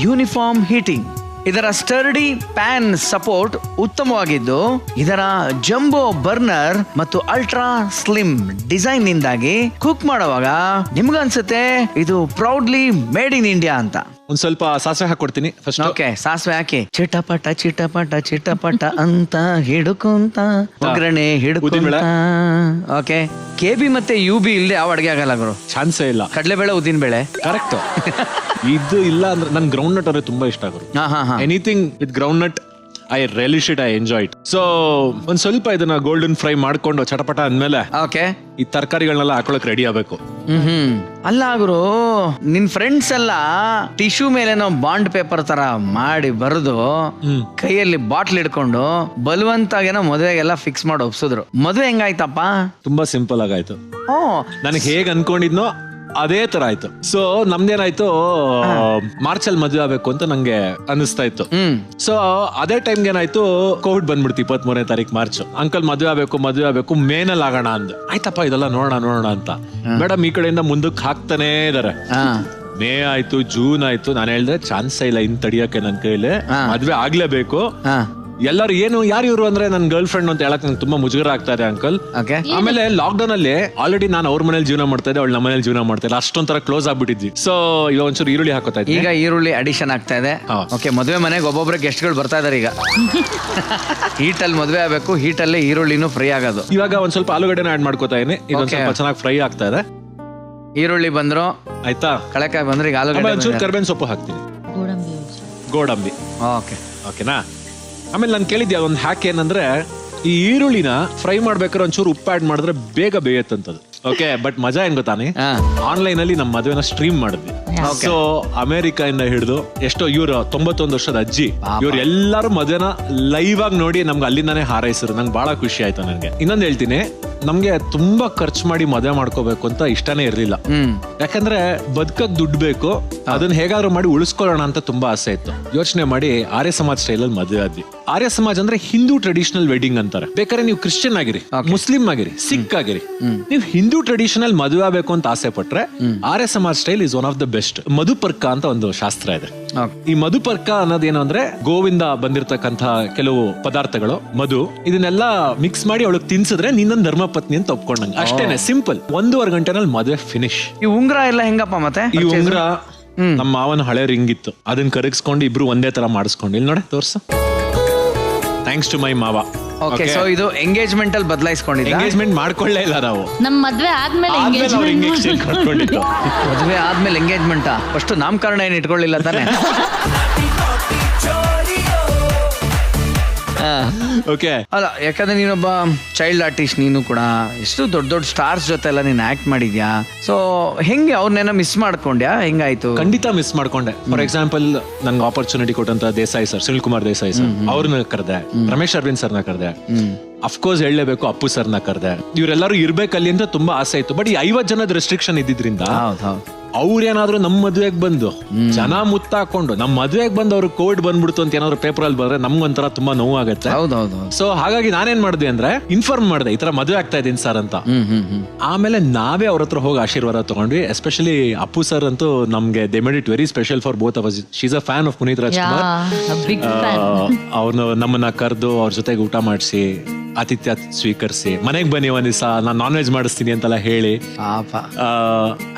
ಯೂನಿಫಾರ್ಮ್ ಹೀಟಿಂಗ್. ಇದರ ಸ್ಟರ್ಡಿ ಪ್ಯಾನ್ ಸಪೋರ್ಟ್ ಉತ್ತಮವಾಗಿದ್ದು, ಇದರ ಜಂಬೋ ಬರ್ನರ್ ಮತ್ತು ಅಲ್ಟ್ರಾ ಸ್ಲಿಮ್ ಡಿಸೈನ್ ನಿಂದಾಗಿ ಕುಕ್ ಮಾಡುವಾಗ ನಿಮ್ಗನ್ಸುತ್ತೆ ಇದು ಪ್ರೌಡ್ಲಿ ಮೇಡ್ ಇನ್ ಇಂಡಿಯಾ ಅಂತ. ಒಂದ್ ಸ್ವಲ್ಪ ಸಾಸಿವೆ ಹಾಕೊಡ್ತೀನಿ ಫಸ್ಟ್. ಓಕೆ, ಸಾಸಿವೆ ಹಾಕಿ ಚಿಟಪಟ ಚಿಟಪಟ ಚಿಟಪಟ ಅಂತ ಹಿಡ್ಕೊಂತ ಒಗ್ಗರಣೆ ಹಿಡ್ಕೊಂತ. ಓಕೆ, KB ಮತ್ತೆ UB ಇಲ್ಲದೆ ಯಾವ ಅಡ್ಗೆ ಆಗಲ್ಲ ಗುರು, ಚಾನ್ಸೇ ಇಲ್ಲ. ಕಡಲೆಬೇಳೆ ಉದ್ದಿನ ಬೇಳೆ ಕರೆಕ್ಟ್. ಇದು ಇಲ್ಲ ಅಂದ್ರೆ ನನ್ ಗ್ರೌಂಡ್ ನಟ್ ಅವ್ರೆ ತುಂಬಾ ಇಷ್ಟ ಆಗೋರು. Anything with ground not I really shit, I enjoy it. So ಒಂದ್ ಸ್ವಲ್ಪ ಇದನ್ನ ಗೋಲ್ಡನ್ ಫ್ರೈ ಮಾಡ್ಕೊಂಡು ಚಟಪಟ ಅಂದ್ಮೇಲೆ ಓಕೆ ಈ ತರಕಾರಿಗಳನ್ನೆಲ್ಲ ಹಾಕೊಳಕ್ ರೆಡಿ ಆಗ್ಬೇಕು. ಅಲ್ಲ ಗುರು, ನಿನ್ ಫ್ರೆಂಡ್ಸ್ ಎಲ್ಲ ಟಿಶ್ಯೂ ಮೇಲೇನೋ ಬಾಂಡ್ ಪೇಪರ್ ತರ ಮಾಡಿ ಬರೆದು ಕೈಯಲ್ಲಿ ಬಾಟ್ಲ್ ಹಿಡ್ಕೊಂಡು ಬಲವಂತಾಗೇನೋ ಮದುವೆಗೆಲ್ಲ ಫಿಕ್ಸ್ ಮಾಡಿ ಒಪ್ಸಿದ್ರು. ಮದುವೆ ಹೆಂಗಾಯ್ತಪ್ಪ? ತುಂಬಾ ಸಿಂಪಲ್ ಆಗಾಯ್ತು. ನನಗೆ ಹೇಗ್ ಅನ್ಕೊಂಡಿದ್ನೋ ಅದೇ ತರ ಆಯ್ತು. ಸೊ ನಮ್ದೇನಾಯ್ತು, ಮಾರ್ಚ್ ಅಲ್ಲಿ ಮದುವೆ ಆಗ್ಬೇಕು ಅಂತ ನಂಗೆ ಅನಿಸ್ತಾ ಇತ್ತು. ಸೊ ಅದೇ ಟೈಮ್ಗೆ ಏನಾಯ್ತು, ಕೋವಿಡ್ ಬಂದ್ಬಿಡ್ತು 23ನೇ ತಾರೀಕು ಮಾರ್ಚ್. ಅಂಕಲ್ ಮದುವೆ ಆಗ್ಬೇಕು ಮೇನಲ್ಲಿ ಆಗೋಣ ಅಂದ್. ಆಯ್ತಪ್ಪ ಇದೆಲ್ಲ ನೋಡೋಣ ಅಂತ ಮೇಡಮ್ ಈ ಕಡೆಯಿಂದ ಮುಂದಕ್ಕೆ ಹಾಕ್ತಾನೇ ಇದಾರೆ. ಮೇ ಆಯ್ತು, ಜೂನ್ ಆಯ್ತು. ನಾನು ಹೇಳ್ದೆ ಚಾನ್ಸೇ ಇಲ್ಲ ಇನ್ ತಡಿಯಕ್ಕೆ, ನನ್ ಕೈಲಿ ಮದ್ವೆ ಆಗ್ಲೇಬೇಕು. ಎಲ್ಲರೂ ಏನು ಯಾರು ಇವ್ರು ಅಂದ್ರೆ ನನ್ ಗರ್ಲ್ ಫ್ರೆಂಡ್ ಅಂತ ಹೇಳಕ್ ನಂಗೆ ತುಂಬಾ ಮುಜುಗರ ಆಗ್ತಾ ಇದೆ ಅಂಕಲ್. ಆಮೇಲೆ ಲಾಕ್ ಡೌನ್ ಅಲ್ಲಿ ಆಲ್ರೆಡಿ ನಾನು ಅವ್ರ ಮನೇಲಿ ಜೀವನ ಮಾಡ್ತಾ ಇದ್ದೆ, ಅವಳು ನಮ್ಮ ಮನೇಲಿ ಜೀವನ ಮಾಡ್ತಾ ಇಲ್ಲ. ಅಷ್ಟೊಂಥರ ಕ್ಲೋಸ್ ಆಗ್ಬಿಟ್ಟಿದ್ವಿ. ಸೊ ಈಗ ಒಂಚೂರು ಈರುಳ್ಳಿ ಹಾಕೋತಾ ಇದ್ದೆ. ಈಗ ಈರುಳ್ಳಿ ಅಡಿಷನ್ ಆಗ್ತಾ ಇದೆ. ಓಕೆ, ಮದುವೆ ಮನೆಗೆ ಒಬ್ಬೊಬ್ರೆ ಗೆಸ್ಟ್ ಗಳು ಬರ್ತಾ ಇದಾರೆ ಈಗ. ಹೀಟ್ ಅಲ್ಲಿ ಮದುವೆ ಆಗ್ಬೇಕು, ಹೀಟ್ ಅಲ್ಲೇ ಈರುಳ್ಳಿನೂ ಫ್ರೈ ಆಗೋದು. ಇವಾಗ ಒಂದ್ ಸ್ವಲ್ಪ ಆಲೂಗಡ್ಡೆನ ಆಡ್ ಮಾಡ್ಕೋತಾ ಇದೀನಿ. ಇದೊಂದ್ ಸ್ವಲ್ಪ ಚೆನ್ನಾಗಿ ಫ್ರೈ ಆಗ್ತಾ ಇದೆ. ಈರುಳ್ಳಿ ಬಂದ್ರು ಆಯ್ತಾ, ಕಳೆಕಾಯಿ ಬಂದ್ರೆ ಈಗ ಆಲೂಗಡ್ಡೆ, ಒಂಚೂರು ಕರ್ಬೇವಿನ ಸೊಪ್ಪು ಹಾಕ್ತೀನಿ. ಗೋಡಂಬಿ. ಓಕೆ, ಓಕೆನಾ. ಆಮೇಲೆ ನಾನು ಕೇಳಿದ್ದೆ ಒಂದು ಹ್ಯಾಕ್ ಏನಂದ್ರೆ, ಈ ಈರುಳ್ಳಿನ ಫ್ರೈ ಮಾಡ್ಬೇಕಾದ್ರೆ ಒಂಚೂರು ಉಪ್ಪು ಆಡ್ ಮಾಡಿದ್ರೆ ಬೇಗ ಬೇಯತ್ತಂತದ್ದು. ಓಕೆ, ಬಟ್ ಮಜಾ ಏನ್ ಗೊತ್ತಾನೆ, ಆನ್ಲೈನ್ ಅಲ್ಲಿ ನಮ್ಮ ಮದುವೆನ ಸ್ಟ್ರೀಮ್ ಮಾಡಿದ್ವಿ. ಸೊ ಅಮೆರಿಕ ಇಂದ ಹಿಡಿದು ಎಷ್ಟೋ ಇವ್ರು 91 ವರ್ಷದ ಅಜ್ಜಿ, ಇವ್ರು ಎಲ್ಲಾರು ಮದುವೆನ ಲೈವ್ ಆಗಿ ನೋಡಿ ನಮ್ಗೆ ಅಲ್ಲಿಂದಾನೇ ಹಾರೈಸಿದ್ರು. ನಂಗೆ ಬಹಳ ಖುಷಿ ಆಯ್ತು. ನನಗೆ ಇನ್ನೊಂದು ಹೇಳ್ತೀನಿ, ನಮ್ಗೆ ತುಂಬಾ ಖರ್ಚು ಮಾಡಿ ಮದುವೆ ಮಾಡ್ಕೋಬೇಕು ಅಂತ ಇಷ್ಟನೇ ಇರ್ಲಿಲ್ಲ. ಯಾಕಂದ್ರೆ ಬದುಕಕ್ ದುಡ್ಡು ಬೇಕು, ಅದನ್ನ ಹೇಗಾದ್ರೂ ಮಾಡಿ ಉಳಿಸ್ಕೊಳ್ಳೋಣ ಅಂತ ತುಂಬಾ ಆಸೆ ಇತ್ತು. ಯೋಚನೆ ಮಾಡಿ ಆರ್ಯ ಸಮಾಜ್ ಸ್ಟೈಲ್ ಅಲ್ಲಿ ಮದುವೆ ಆದ್ವಿ. ಆರ್ಯ ಸಮಾಜ್ ಅಂದ್ರೆ ಹಿಂದೂ ಟ್ರೆಡಿಷನಲ್ ವೆಡ್ಡಿಂಗ್ ಅಂತಾರೆ. ಬೇಕಾದ್ರೆ ನೀವು ಕ್ರಿಶ್ಚಿಯನ್ ಆಗಿರಿ, ಮುಸ್ಲಿಂ ಆಗಿರಿ, ಸಿಖ್ ಆಗಿರಿ, ನೀವು ಹಿಂದೂ ಟ್ರೆಡಿಷನಲ್ ಮದುವೆ ಆಗಬೇಕು ಅಂತ ಆಸೆ ಪಟ್ರೆ Arya Samaj style is one of the best. ಮಧುಪರ್ಕ ಅಂತ ಒಂದು ಶಾಸ್ತ್ರ ಇದೆ. ಈ ಮಧುಪರ್ಕ ಅನ್ನೋದೇನು ಅಂದ್ರೆ ಗೋವಿಂದ ಬಂದಿರತಕ್ಕಂತ ಕೆಲವು ಪದಾರ್ಥಗಳು ಮಧು ಇದನ್ನೆಲ್ಲ ಮಿಕ್ಸ್ ಮಾಡಿ ಅವಳಿಗೆ ತಿನ್ಸಿದ್ರೆ ನಿನ್ನ ಧರ್ಮಪತ್ನಿ ಅಂತ ಒಪ್ಕೊಂಡಂಗ ಅಷ್ಟೇನೆ, ಸಿಂಪಲ್. 1.5 ಗಂಟೆನಲ್ಲಿ ಮದುವೆ ಫಿನಿಶ್. ಈ ಉಂಗ್ರ ಎಲ್ಲ ಹೆಂಗಪ್ಪ ಮತ್ತೆ? ಈ ಉಂಗ್ರ ನಮ್ಮ ಮಾವನ ಹಳೆ ರಿಂಗ್ ಇತ್ತು, ಅದನ್ನ ಕರಗಿಸ್ಕೊಂಡು ಇಬ್ರು ಒಂದೇ ತರ ಮಾಡಿಸ್ಕೊಂಡು ಇಲ್ಲಿ ನೋಡಿ ತೋರ್ಸ. ಥ್ಯಾಂಕ್ಸ್ ಟು ಮೈ ಮಾವ. ಓಕೆ, ಸೊ ಇದು ಎಂಗೇಜ್ಮೆಂಟ್ ಅಲ್ಲಿ ಬದಲಾಯಿಸ್ಕೊಂಡಿದ್ದ? ಎಂಗೇಜ್ಮೆಂಟ್ ಮಾಡ್ಕೊಳ್ಳೇ ಇಲ್ಲ ನಾವು, ನಮ್ ಮದ್ವೆ ಆದ್ಮೇಲೆ ಮಾಡ್ಕೊಂಡಿದ್ದು. ಮದುವೆ ಆದ್ಮೇಲೆ ಎಂಗೇಜ್ಮೆಂಟಾ? ಫಸ್ಟ್ ನಾಮಕರಣ ಏನ್ ಇಟ್ಕೊಳ್ಳಿಲ್ಲ ತಾನೆ? ಓಕೆ, ಅಲ್ಲ, ಯಾಕಂದ್ರೆ ನೀನೊಬ್ಬ ಚೈಲ್ಡ್ ಆರ್ಟಿಸ್ಟ್, ನೀನು ಕೂಡ ಎಷ್ಟು ದೊಡ್ಡ ದೊಡ್ಡ ಸ್ಟಾರ್ಸ್ ಜೊತೆ ಎಲ್ಲ ನೀನ್ ಆಕ್ಟ್ ಮಾಡಿದ್ಯಾ. ಸೊ ಹೆಂಗೆ ಅವ್ರನ್ನೇನೋ ಮಿಸ್ ಮಾಡ್ಕೊಂಡ್ಯಾ? ಹೆಂಗಾಯ್ತು? ಖಂಡಿತ ಮಿಸ್ ಮಾಡ್ಕೊಂಡೆ. ಫಾರ್ ಎಕ್ಸಾಂಪಲ್ ನನ್ಗೆ ಆಪರ್ಚುನಿಟಿ ಕೊಟ್ಟಂತ ದೇಸಾಯಿ ಸರ್, ಸುನಿಲ್ ಕುಮಾರ್ ದೇಸಾಯಿ ಸರ್, ಅವ್ರನ್ನ ಕರೆದೆ. ರಮೇಶ್ ಅರವಿಂದ್ ಸರ್ನ ಕರೆದೆ. ಅಫ್ಕೋರ್ಸ್ ಹೇಳಲೇಬೇಕು, ಅಪ್ಪು ಸರ್ನ ಕರೆದೆ. ಇವರೆಲ್ಲರೂ ಇರ್ಬೇಕಲ್ಲಿ ಅಂತ ತುಂಬಾ ಆಸೆ ಇತ್ತು. ಬಟ್ ಈ 50 ಜನದ ರೆಸ್ಟ್ರಿಕ್ಷನ್ ಇದ್ದಿದ್ರಿಂದ ಅವ್ರೇನಾದ್ರು ನಮ್ ಮದ್ವೆಗ್ ಬಂದು ಜನ ಮುತ್ತಾಕೊಂಡು ನಮ್ ಮದ್ವೆಗ್ ಬಂದು ಅವ್ರು ಕೋವಿಡ್ ಬಂದ್ಬಿಡ್ತು ಅಂತ ಏನಾದ್ರು ಪೇಪರ್ ಅಲ್ಲಿ ಬಂದ್ರೆ ನಮ್ಗೊಂಥರ ತುಂಬಾ ನೋವು ಆಗುತ್ತೆ. ಸೊ ಹಾಗಾಗಿ ನಾನೇನ್ ಮಾಡಿದೆ ಅಂದ್ರೆ ಇನ್ಫಾರ್ಮ್ ಮಾಡಿದೆ, ಈ ತರ ಮದ್ವೆ ಆಗ್ತಾ ಇದೀನಿ ಸರ್ ಅಂತ. ಆಮೇಲೆ ನಾವೇ ಅವ್ರ ಹತ್ರ ಹೋಗಿ ಆಶೀರ್ವಾದ ತಗೊಂಡ್ವಿ. ಎಸ್ಪೆಷಲಿ ಅಪ್ಪು ಸರ್ ಅಂತೂ ನಮ್ಗೆ they made it very special for both of us. She is a fan of Puneeth Rajkumar. ಅವ್ರನ್ನ ನಮ್ಮನ್ನ ಕರೆದು ಅವ್ರ ಜೊತೆಗೆ ಊಟ ಮಾಡಿಸಿ ಆತಿಥ್ಯ ಸ್ವೀಕರಿಸಿ ಮನೆಗೆ ಬನ್ನಿ ಒಂದ್ ದಿವಸ ನಾನು ನಾನ್ ವೆಜ್ ಮಾಡಿಸ್ತೀನಿ ಅಂತೆಲ್ಲ ಹೇಳಿ,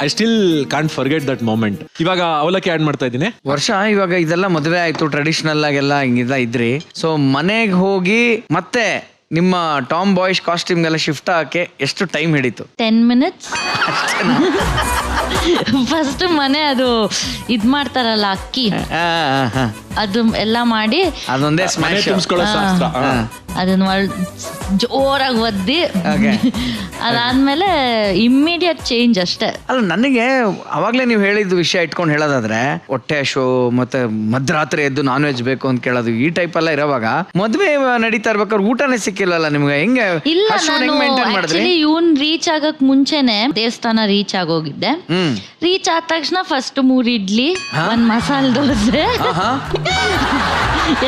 I still can't forget that moment. ಇವಾಗ ಅವಲಕ್ಕಿ ಆಡ್ ಮಾಡ್ತಾ ಇದ್ದೀನಿ. ವರ್ಷ ಇವಾಗ ಇದೆಲ್ಲ ಮದುವೆ ಆಯ್ತು, ಟ್ರೆಡಿಷನಲ್ ಆಗೆಲ್ಲ ಹಿಂಗಿಲ್ಲ ಇದ್ರಿ. ಸೊ ಮನೆಗೆ ಹೋಗಿ ಮತ್ತೆ ನಿಮ್ಮ ಟಾಮ್ ಬಾಯ್ಸ್ ಕಾಸ್ಟ್ಯೂಮ್ಗೆಲ್ಲ ಶಿಫ್ಟ್ ಆಗಕ್ಕೆ ಎಷ್ಟು ಟೈಮ್ ಹಿಡಿತು? 10 minutes. ಫಸ್ಟ್ ಮನೆ ಅದು ಇದ್ ಮಾಡ್ತಾರಲ್ಲ ಅಕ್ಕಿ, ಅದು ಎಲ್ಲ ಮಾಡಿ ಅದೊಂದೇ ಸ್ಮ್ಯಾಶ್ ತುಂಬಿಸ್ಕೊಳ್ಳೋ ಶಾಸ್ತ್ರ. ಅದನ್ನ ಜೋರಾಗಿ ಒದ್ದಿ ಅದಾದ್ಮೇಲೆ ಇಮ್ಮಿಡಿಯೇಟ್ ಚೇಂಜ್ ಅಷ್ಟೇ. ಅಲ್ಲ, ನನಗೆ ಅವಾಗ್ಲೇ ನೀವು ಹೇಳಿದ ವಿಷಯ ಇಟ್ಕೊಂಡು ಹೇಳೋದಾದ್ರೆ ಹೊಟ್ಟೆ ಶೋ ಮತ್ತೆ ಮಧ್ಯರಾತ್ರಿ ಎದ್ದು ನಾನ್ ವೆಜ್ ಬೇಕು ಅಂತ ಕೇಳೋದು ಈ ಟೈಪ್ ಎಲ್ಲ ಇರೋವಾಗ ಮದ್ವೆ ನಡೀತಾ ಇರ್ಬೇಕಾದ್ರೆ ಊಟನೇ ಸಿಕ್ಕಿಲ್ಲಲ್ಲ ನಿಮ್ಗೆ, ಹೆಂಗೆ? ಇಲ್ಲ, ಆಕ್ಚುಲಿ ಇವನ್ ರೀಚ್ ಆಗಕ್ ಮುಂಚೆನೆ ದೇವಸ್ಥಾನ ರೀಚ್ ಆಗೋಗಿದ್ದೆ. ರೀಚ್ ಆದ ತಕ್ಷಣ ಫಸ್ಟ್ 3 ಇಡ್ಲಿ, 1 ಮಸಾಲೆ ದೋಸೆ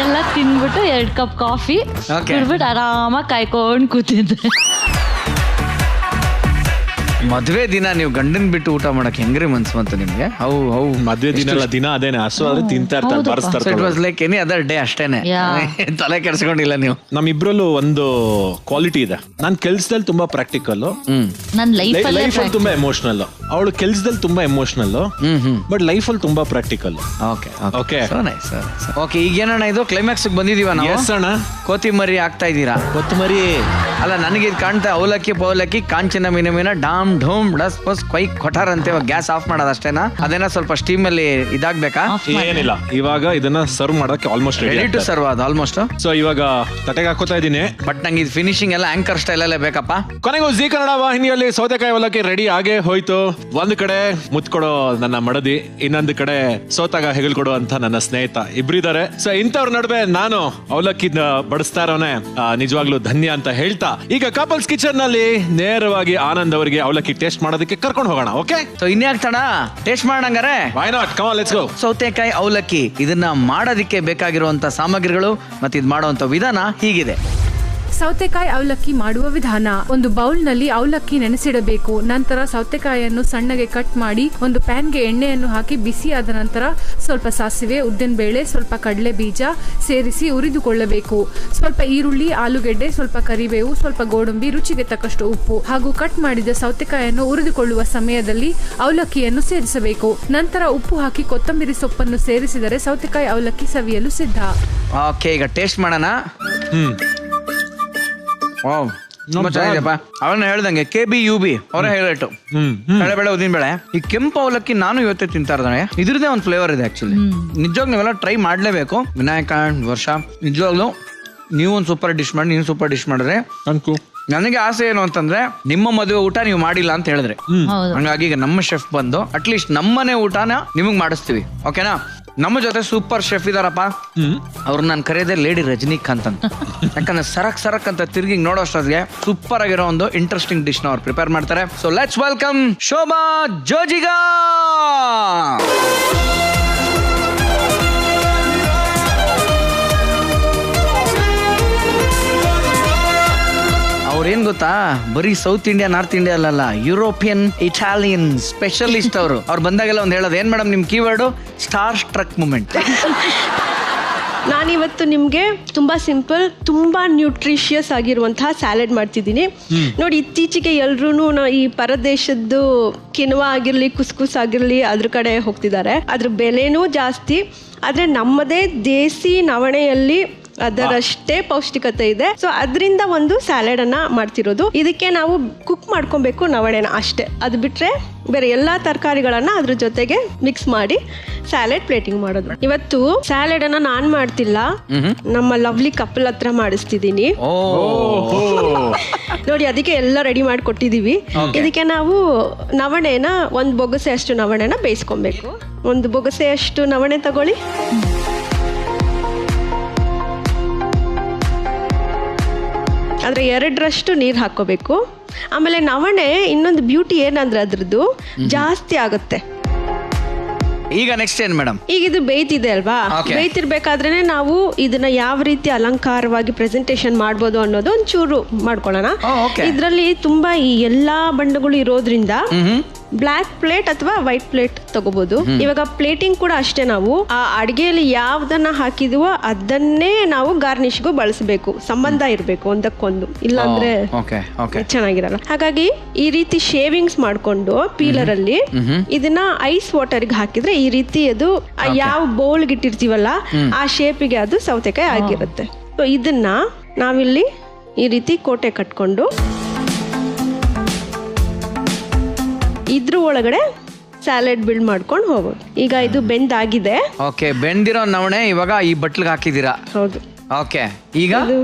ಎಲ್ಲ ತಿನ್ಬಿಟ್ಟು 2 ಕಪ್ ಕಾಫಿ ಕುಡ್ಬಿಟ್ಟು ಆರಾಮಾಗಿ ಕಾಯ್ಕೊಂಡ್ ಕೂತಿದ್ದೆ. ಮದ್ವೆ ದಿನ ನೀವು ಗಂಡನ್ ಬಿಟ್ಟು ಊಟ ಮಾಡಕ್ ಹೆಂಗ್ರಿ ಮನ್ಸು ಬಂತು ನಿಮ್ಗೆ? ಮದ್ವೆ ದಿನ ಅದೇನೆ, ಹಸು ಆದ್ರೆ ತಿಂತಾ ಇರ್ತಾರೆ, ಬರ್ಸ್ತಾರೆ. ಅದರ್ ಡೇ ಅಷ್ಟೇನೆ, ತಲೆ ಕೆಡ್ಸ್ಕೊಂಡಿಲ್ಲ ನೀವು. ನಮ್ಮಿಬ್ರಲ್ಲೂ ಒಂದು ಕ್ವಾಲಿಟಿ ಇದೆ. ನಾನ್ ಕೆಲ್ಸದಲ್ಲಿ ತುಂಬಾ ಪ್ರಾಕ್ಟಿಕಲ್, ನನ್ ಲೈಫ್ ಅಲ್ಲಿ ತುಂಬಾ ಎಮೋಷನಲ್. ಅವಳು ಕೆಲ್ಸದಲ್ಲಿ ತುಂಬಾ ಎಮೋಷನಲ್, ಬಟ್ ಲೈಫ್ ಅಲ್ಲಿ ತುಂಬಾ ಪ್ರಾಕ್ಟಿಕಲ್. ಓಕೆ, ಈಗೇನಣ್ಣ ಇದು ಕ್ಲೈಮ್ಯಾಕ್ಸ್ ಬಂದಿದೀವ ನಾವು. ಕೊತ್ತಿಮರಿ ಆಗ್ತಾ ಇದ್ದೀರಾ? ಕೊತ್ತಂಬರಿ ಅಲ್ಲ, ನನಗೆ ಇದು ಕಾಣ್ತಾ ಅವಲಕ್ಕಿ ಪವಲಕ್ಕಿ ಕಾಂಚನ ಮೀನ ಡಾಮ್ ಢೋಮ್ ಡಸ್ ಪಸ್ ಕೊಯ್ ಕೊಠಾರ್ ಅಂತೆ. ಗ್ಯಾಸ್ ಆಫ್ ಮಾಡೋದು ಅಷ್ಟೇನಾ? ಅದೇನ ಸ್ವಲ್ಪ ಸ್ಟೀಮ್ ಅಲ್ಲಿ ಇದಾಗ್ಬೇಕಾ? ಏನಿಲ್ಲ, ಇವಾಗ ಇದನ್ನ ಸರ್ವ್ ಮಾಡಕ್ಕೆ ಆಲ್ಮೋಸ್ಟ್ ರೆಡಿ ಟು ಸರ್ವ್ ಅದು ಆಲ್ಮೋಸ್ಟ್. ಸೊ ಇವಾಗ ತಟೆಗೆ ಹಾಕೋತಾ ಇದೀನಿ. ಬಟ್ ನಂಗೆ ಇದು ಫಿನಿಶಿಂಗ್ ಎಲ್ಲ ಆಂಕರ್ ಸ್ಟೈಲ್ ಅಲ್ಲೇ ಬೇಕಪ್ಪ. ಕೊನೆಗೂ ಜೀ ಕನ್ನಡ ವಾಹಿನಿಯಲ್ಲಿ ಸೌತೆಕಾಯಿ ಅವಲಕ್ಕಿ ರೆಡಿ ಆಗೇ ಹೋಯ್ತು. ಒಂದು ಕಡೆ ಮುತ್ಕೊಡೋ ನನ್ನ ಮಡದಿ, ಇನ್ನೊಂದು ಕಡೆ ಸೋತಾಗ ಹೆಗಲ್ಕೊಡೋ ಅಂತ ನನ್ನ ಸ್ನೇಹಿತ ಇಬ್ರಿದ್ದಾರೆ. ಸೊ ಇಂಥವ್ರ ನಡುವೆ ನಾನು ಅವಲಕ್ಕಿ ಬಡಿಸ್ತಾ ಇರೋನೆ ನಿಜವಾಗ್ಲೂ ಧನ್ಯ ಅಂತ ಹೇಳ್ತಾ, ಈಗ ಕಪಲ್ಸ್ ಕಿಚನ್ ನಲ್ಲಿ ನೇರವಾಗಿ ಆನಂದ್ ಅವರಿಗೆ ಅವಲಕ್ಕಿ ಟೇಸ್ಟ್ ಮಾಡೋದಕ್ಕೆ ಕರ್ಕೊಂಡು ಹೋಗೋಣ. ಓಕೆ, ಸೊ ಇನ್ಯಾಕ್ ತಡ, ಟೇಸ್ಟ್ ಮಾಡೋಣಂಗಾರೆ? Why not, come on let's go. ಸೌತೆಕಾಯಿ ಅವಲಕ್ಕಿ ಇದನ್ನ ಮಾಡೋದಕ್ಕೆ ಬೇಕಾಗಿರುವಂತ ಸಾಮಗ್ರಿಗಳು ಮತ್ತೆ ಇದು ಮಾಡುವಂತ ವಿಧಾನ ಹೀಗಿದೆ. ಸೌತೆಕಾಯಿ ಅವಲಕ್ಕಿ ಮಾಡುವ ವಿಧಾನ: ಒಂದು ಬೌಲ್ನಲ್ಲಿ ಅವಲಕ್ಕಿ ನೆನೆಸಿಡಬೇಕು. ನಂತರ ಸೌತೆಕಾಯಿಯನ್ನು ಸಣ್ಣಗೆ ಕಟ್ ಮಾಡಿ ಒಂದು ಪ್ಯಾನ್ಗೆ ಎಣ್ಣೆಯನ್ನು ಹಾಕಿ ಬಿಸಿಯಾದ ನಂತರ ಸ್ವಲ್ಪ ಸಾಸಿವೆ, ಉದ್ದಿನಬೇಳೆ, ಸ್ವಲ್ಪ ಕಡಲೆ ಬೀಜ ಸೇರಿಸಿ ಉರಿದುಕೊಳ್ಳಬೇಕು. ಸ್ವಲ್ಪ ಈರುಳ್ಳಿ, ಆಲೂಗೆಡ್ಡೆ, ಸ್ವಲ್ಪ ಕರಿಬೇವು, ಸ್ವಲ್ಪ ಗೋಡಂಬಿ, ರುಚಿಗೆ ತಕ್ಕಷ್ಟು ಉಪ್ಪು ಹಾಗೂ ಕಟ್ ಮಾಡಿದ ಸೌತೆಕಾಯಿಯನ್ನು ಉರಿದುಕೊಳ್ಳುವ ಸಮಯದಲ್ಲಿ ಅವಲಕ್ಕಿಯನ್ನು ಸೇರಿಸಬೇಕು. ನಂತರ ಉಪ್ಪು ಹಾಕಿ ಕೊತ್ತಂಬರಿ ಸೊಪ್ಪನ್ನು ಸೇರಿಸಿದರೆ ಸೌತೆಕಾಯಿ ಅವಲಕ್ಕಿ ಸವಿಯಲು ಸಿದ್ಧ. ಓಕೆ, ಈಗ ಟೇಸ್ಟ್ ಮಾಡೋಣ. ಅವನ್ನ ಹೇಳ್ದಂಗೆ KBUB ಅವರ ಹೇಳಟ್ಟು ಕಡಲೆಬೇಳೆ ಉದ್ದಿನಬೇಳೆ. ಈ ಕೆಂಪು ಅವಲಕ್ಕಿ ನಾನು ಇವತ್ತೇ ತಿಂತಾ ಇದ್ದಾನೆ. ಇದ್ರದೇ ಒಂದು ಫ್ಲೇವರ್ ಇದೆ ಆಕ್ಚುಲಿ. ನಿಜವಾಗ್ ನೀವೆಲ್ಲ ಟ್ರೈ ಮಾಡ್ಲೇಬೇಕು. ವಿನಾಯಕ, ವರ್ಷ, ನಿಜವಾಗ್ಲು ನೀವು ಒಂದು ಸೂಪರ್ ಡಿಶ್ ಮಾಡಿ, ನೀವು ಸೂಪರ್ ಡಿಶ್ ಮಾಡಿದ್ರೆ ನನಗೆ ಆಸೆ ಏನು ಅಂತಂದ್ರೆ ನಿಮ್ಮ ಮದುವೆ ಊಟ ನೀವು ಮಾಡಿಲ್ಲ ಅಂತ ಹೇಳಿದ್ರೆ, ಹಂಗಾಗಿ ಈಗ ನಮ್ಮ ಶೆಫ್ ಬಂದು ಅಟ್ಲೀಸ್ಟ್ ನಮ್ಮನೆ ಊಟನ ನಿಮಗ್ ಮಾಡಿಸ್ತೀವಿ. ಓಕೆನಾ? ನಮ್ಮ ಜೊತೆ ಸೂಪರ್ ಶೆಫ್ ಇದಾರಪ್ಪ. ಅವ್ರು ನಾನು ಕರೆಯೋದೇ ಲೇಡಿ ರಜನಿಕಾಂತ್ ಅಂತ. ಯಾಕಂದ್ರೆ ಸರಕ್ ಅಂತ ತಿರುಗಿ ನೋಡೋಷ್ಟೊತ್ತಿಗೆ ಸೂಪರ್ ಆಗಿರೋ ಒಂದು ಇಂಟ್ರೆಸ್ಟಿಂಗ್ ಡಿಶ್ ನ ಅವ್ರು ಪ್ರಿಪೇರ್ ಮಾಡ್ತಾರೆ. ಸೊ ಲೆಟ್ಸ್ ವೆಲ್ಕಮ್ ಶೋಭಾ ಜೋಜಿಗಾ. ಅವ್ರೇನ್ ಗೊತ್ತಾ, ಬರೀ ಸೌತ್ ಇಂಡಿಯಾ ನಾರ್ತ್ ಇಂಡಿಯಾ ಅಲ್ಲ, ಯುರೋಪಿಯನ್ ಇಟಾಲಿಯನ್ ಸ್ಪೆಷಲಿಸ್ಟ್ ಅವರು. ಅವ್ರು ಬಂದಾಗೆಲ್ಲ ಒಂದು ಹೇಳೋದು, ಏನ್ ಮೇಡಮ್ ನಿಮ್ ಕೀವರ್ಡು? Star struck moment. ನಾನಿವತ್ತು ನಿಮಗೆ ತುಂಬ ಸಿಂಪಲ್, ತುಂಬ ನ್ಯೂಟ್ರಿಷಿಯಸ್ ಆಗಿರುವಂತಹ ಸ್ಯಾಲೆಡ್ ಮಾಡ್ತಿದ್ದೀನಿ. ನೋಡಿ, ಇತ್ತೀಚೆಗೆ ಎಲ್ರೂ ಈ ಪರದೇಶದ್ದು ಕಿನ್ವಾ ಆಗಿರಲಿ, ಕುಸ್ಕುಸ್ ಆಗಿರಲಿ ಅದ್ರ ಕಡೆ ಹೋಗ್ತಿದ್ದಾರೆ. ಅದ್ರ ಬೆಲೆನೂ ಜಾಸ್ತಿ. ಆದರೆ ನಮ್ಮದೇ ದೇಸಿ ನವಣೆಯಲ್ಲಿ ಅದರಷ್ಟೇ ಪೌಷ್ಟಿಕತೆ ಇದೆ. ಸೊ ಅದರಿಂದ ಒಂದು ಸ್ಯಾಲೆಡ್ ಅನ್ನ ಮಾಡ್ತಿರೋದು. ಇದಕ್ಕೆ ನಾವು ಕುಕ್ ಮಾಡ್ಕೊಬೇಕು ನವಣೆನ ಅಷ್ಟೇ. ಅದು ಬಿಟ್ರೆ ಬೇರೆ ಎಲ್ಲಾ ತರಕಾರಿಗಳನ್ನ ಅದ್ರ ಜೊತೆಗೆ ಮಿಕ್ಸ್ ಮಾಡಿ ಸ್ಯಾಲೆಡ್ ಪ್ಲೇಟಿಂಗ್ ಮಾಡೋದು. ಇವತ್ತು ಸ್ಯಾಲೆಡ್ ಅನ್ನ ನಾನ್ ಮಾಡ್ತಿಲ್ಲ, ನಮ್ಮ ಲವ್ಲಿ ಕಪಲ್ ಹತ್ರ ಮಾಡಿಸ್ತಿದ್ದೀನಿ. ನೋಡಿ, ಅದಕ್ಕೆ ಎಲ್ಲ ರೆಡಿ ಮಾಡಿ ಕೊಟ್ಟಿದೀವಿ. ಇದಕ್ಕೆ ನಾವು ನವಣೆನ ಒಂದು ಬೊಗಸೆ ಅಷ್ಟು ನವಣೆನ ಬೇಯಿಸ್ಕೊಬೇಕು. ಒಂದು ಬೊಗಸೆ ಅಷ್ಟು ನವಣೆ ತಗೊಳ್ಳಿ. ಆದರೆ 2ರಷ್ಟು ನೀರು ಹಾಕೋಬೇಕು. ಆಮೇಲೆ ನವಣೆ ಇನ್ನೊಂದು ಬ್ಯೂಟಿ ಏನಂದ್ರೆ ಅದ್ರದ್ದು ಜಾಸ್ತಿ ಆಗುತ್ತೆ. ಈಗ ನೆಕ್ಸ್ಟ್ ಏನ್ ಮೇಡಮ್? ಈಗ ಇದು ಬೇಯ್ತಿದೆ ಅಲ್ವಾ, ಬೇಯ್ತಿರ್ಬೇಕಾದ್ರೆ ನಾವು ಇದನ್ನ ಯಾವ ರೀತಿ ಅಲಂಕಾರವಾಗಿ ಪ್ರೆಸೆಂಟೇಶನ್ ಮಾಡ್ಬೋದು ಅನ್ನೋದು ಒಂಚೂರು ಮಾಡ್ಕೊಳ್ಳೋಣ. ಇದ್ರಲ್ಲಿ ತುಂಬಾ ಈ ಎಲ್ಲಾ ಬಣ್ಣಗಳು ಇರೋದ್ರಿಂದ ಬ್ಲ್ಯಾಕ್ ಪ್ಲೇಟ್ ಅಥವಾ ವೈಟ್ ಪ್ಲೇಟ್ ತಗೋಬಹುದು. ಇವಾಗ ಪ್ಲೇಟಿಂಗ್ ಕೂಡ ಅಷ್ಟೇ, ನಾವು ಆ ಅಡಿಗೆಯಲ್ಲಿ ಯಾವ್ದನ್ನ ಹಾಕಿದೀವೋ ಅದನ್ನೇ ನಾವು ಗಾರ್ನಿಶ್ಗೂ ಬಳಸಬೇಕು. ಸಂಬಂಧ ಇರಬೇಕು ಒಂದಕ್ಕೊಂದು, ಇಲ್ಲಾಂದ್ರೆ ಚೆನ್ನಾಗಿರಲ್ಲ. ಹಾಗಾಗಿ ಈ ರೀತಿ ಶೇವಿಂಗ್ಸ್ ಮಾಡ್ಕೊಂಡು ಪೀಲರ್ ಅಲ್ಲಿ ಇದನ್ನ ಐಸ್ ವಾಟರ್ಗೆ ಹಾಕಿದ್ರೆ ಈ ರೀತಿ ಅದು ಯಾವ ಬೌಲ್ಗೆ ಇಟ್ಟಿರ್ತೀವಲ್ಲ ಆ ಶೇಪಿಗೆ ಅದು ಸೌತೆಕಾಯಿ ಆಗಿರುತ್ತೆ. ಸೊ ಇದನ್ನ ನಾವಿಲ್ಲಿ ಈ ರೀತಿ ಕೋಟೆ ಕಟ್ಕೊಂಡು ಇದ್ರ ಒಳಗಡೆ ಸ್ಯಾಲೆಡ್ ಬಿಲ್ಡ್ ಮಾಡ್ಕೊಂಡು ಹೋಗೋದು. ಈಗ ಇದು ಬೆಂದಾಗಿದೆ. ಓಕೆ, ಬೆಂದಿರೋ ನವಣೆ ಇವಾಗ ಈ ಬಟ್ಲಿಗೆ ಹಾಕಿದೀರಾ? ಹೌದು. ಓಕೆ, ಈಗ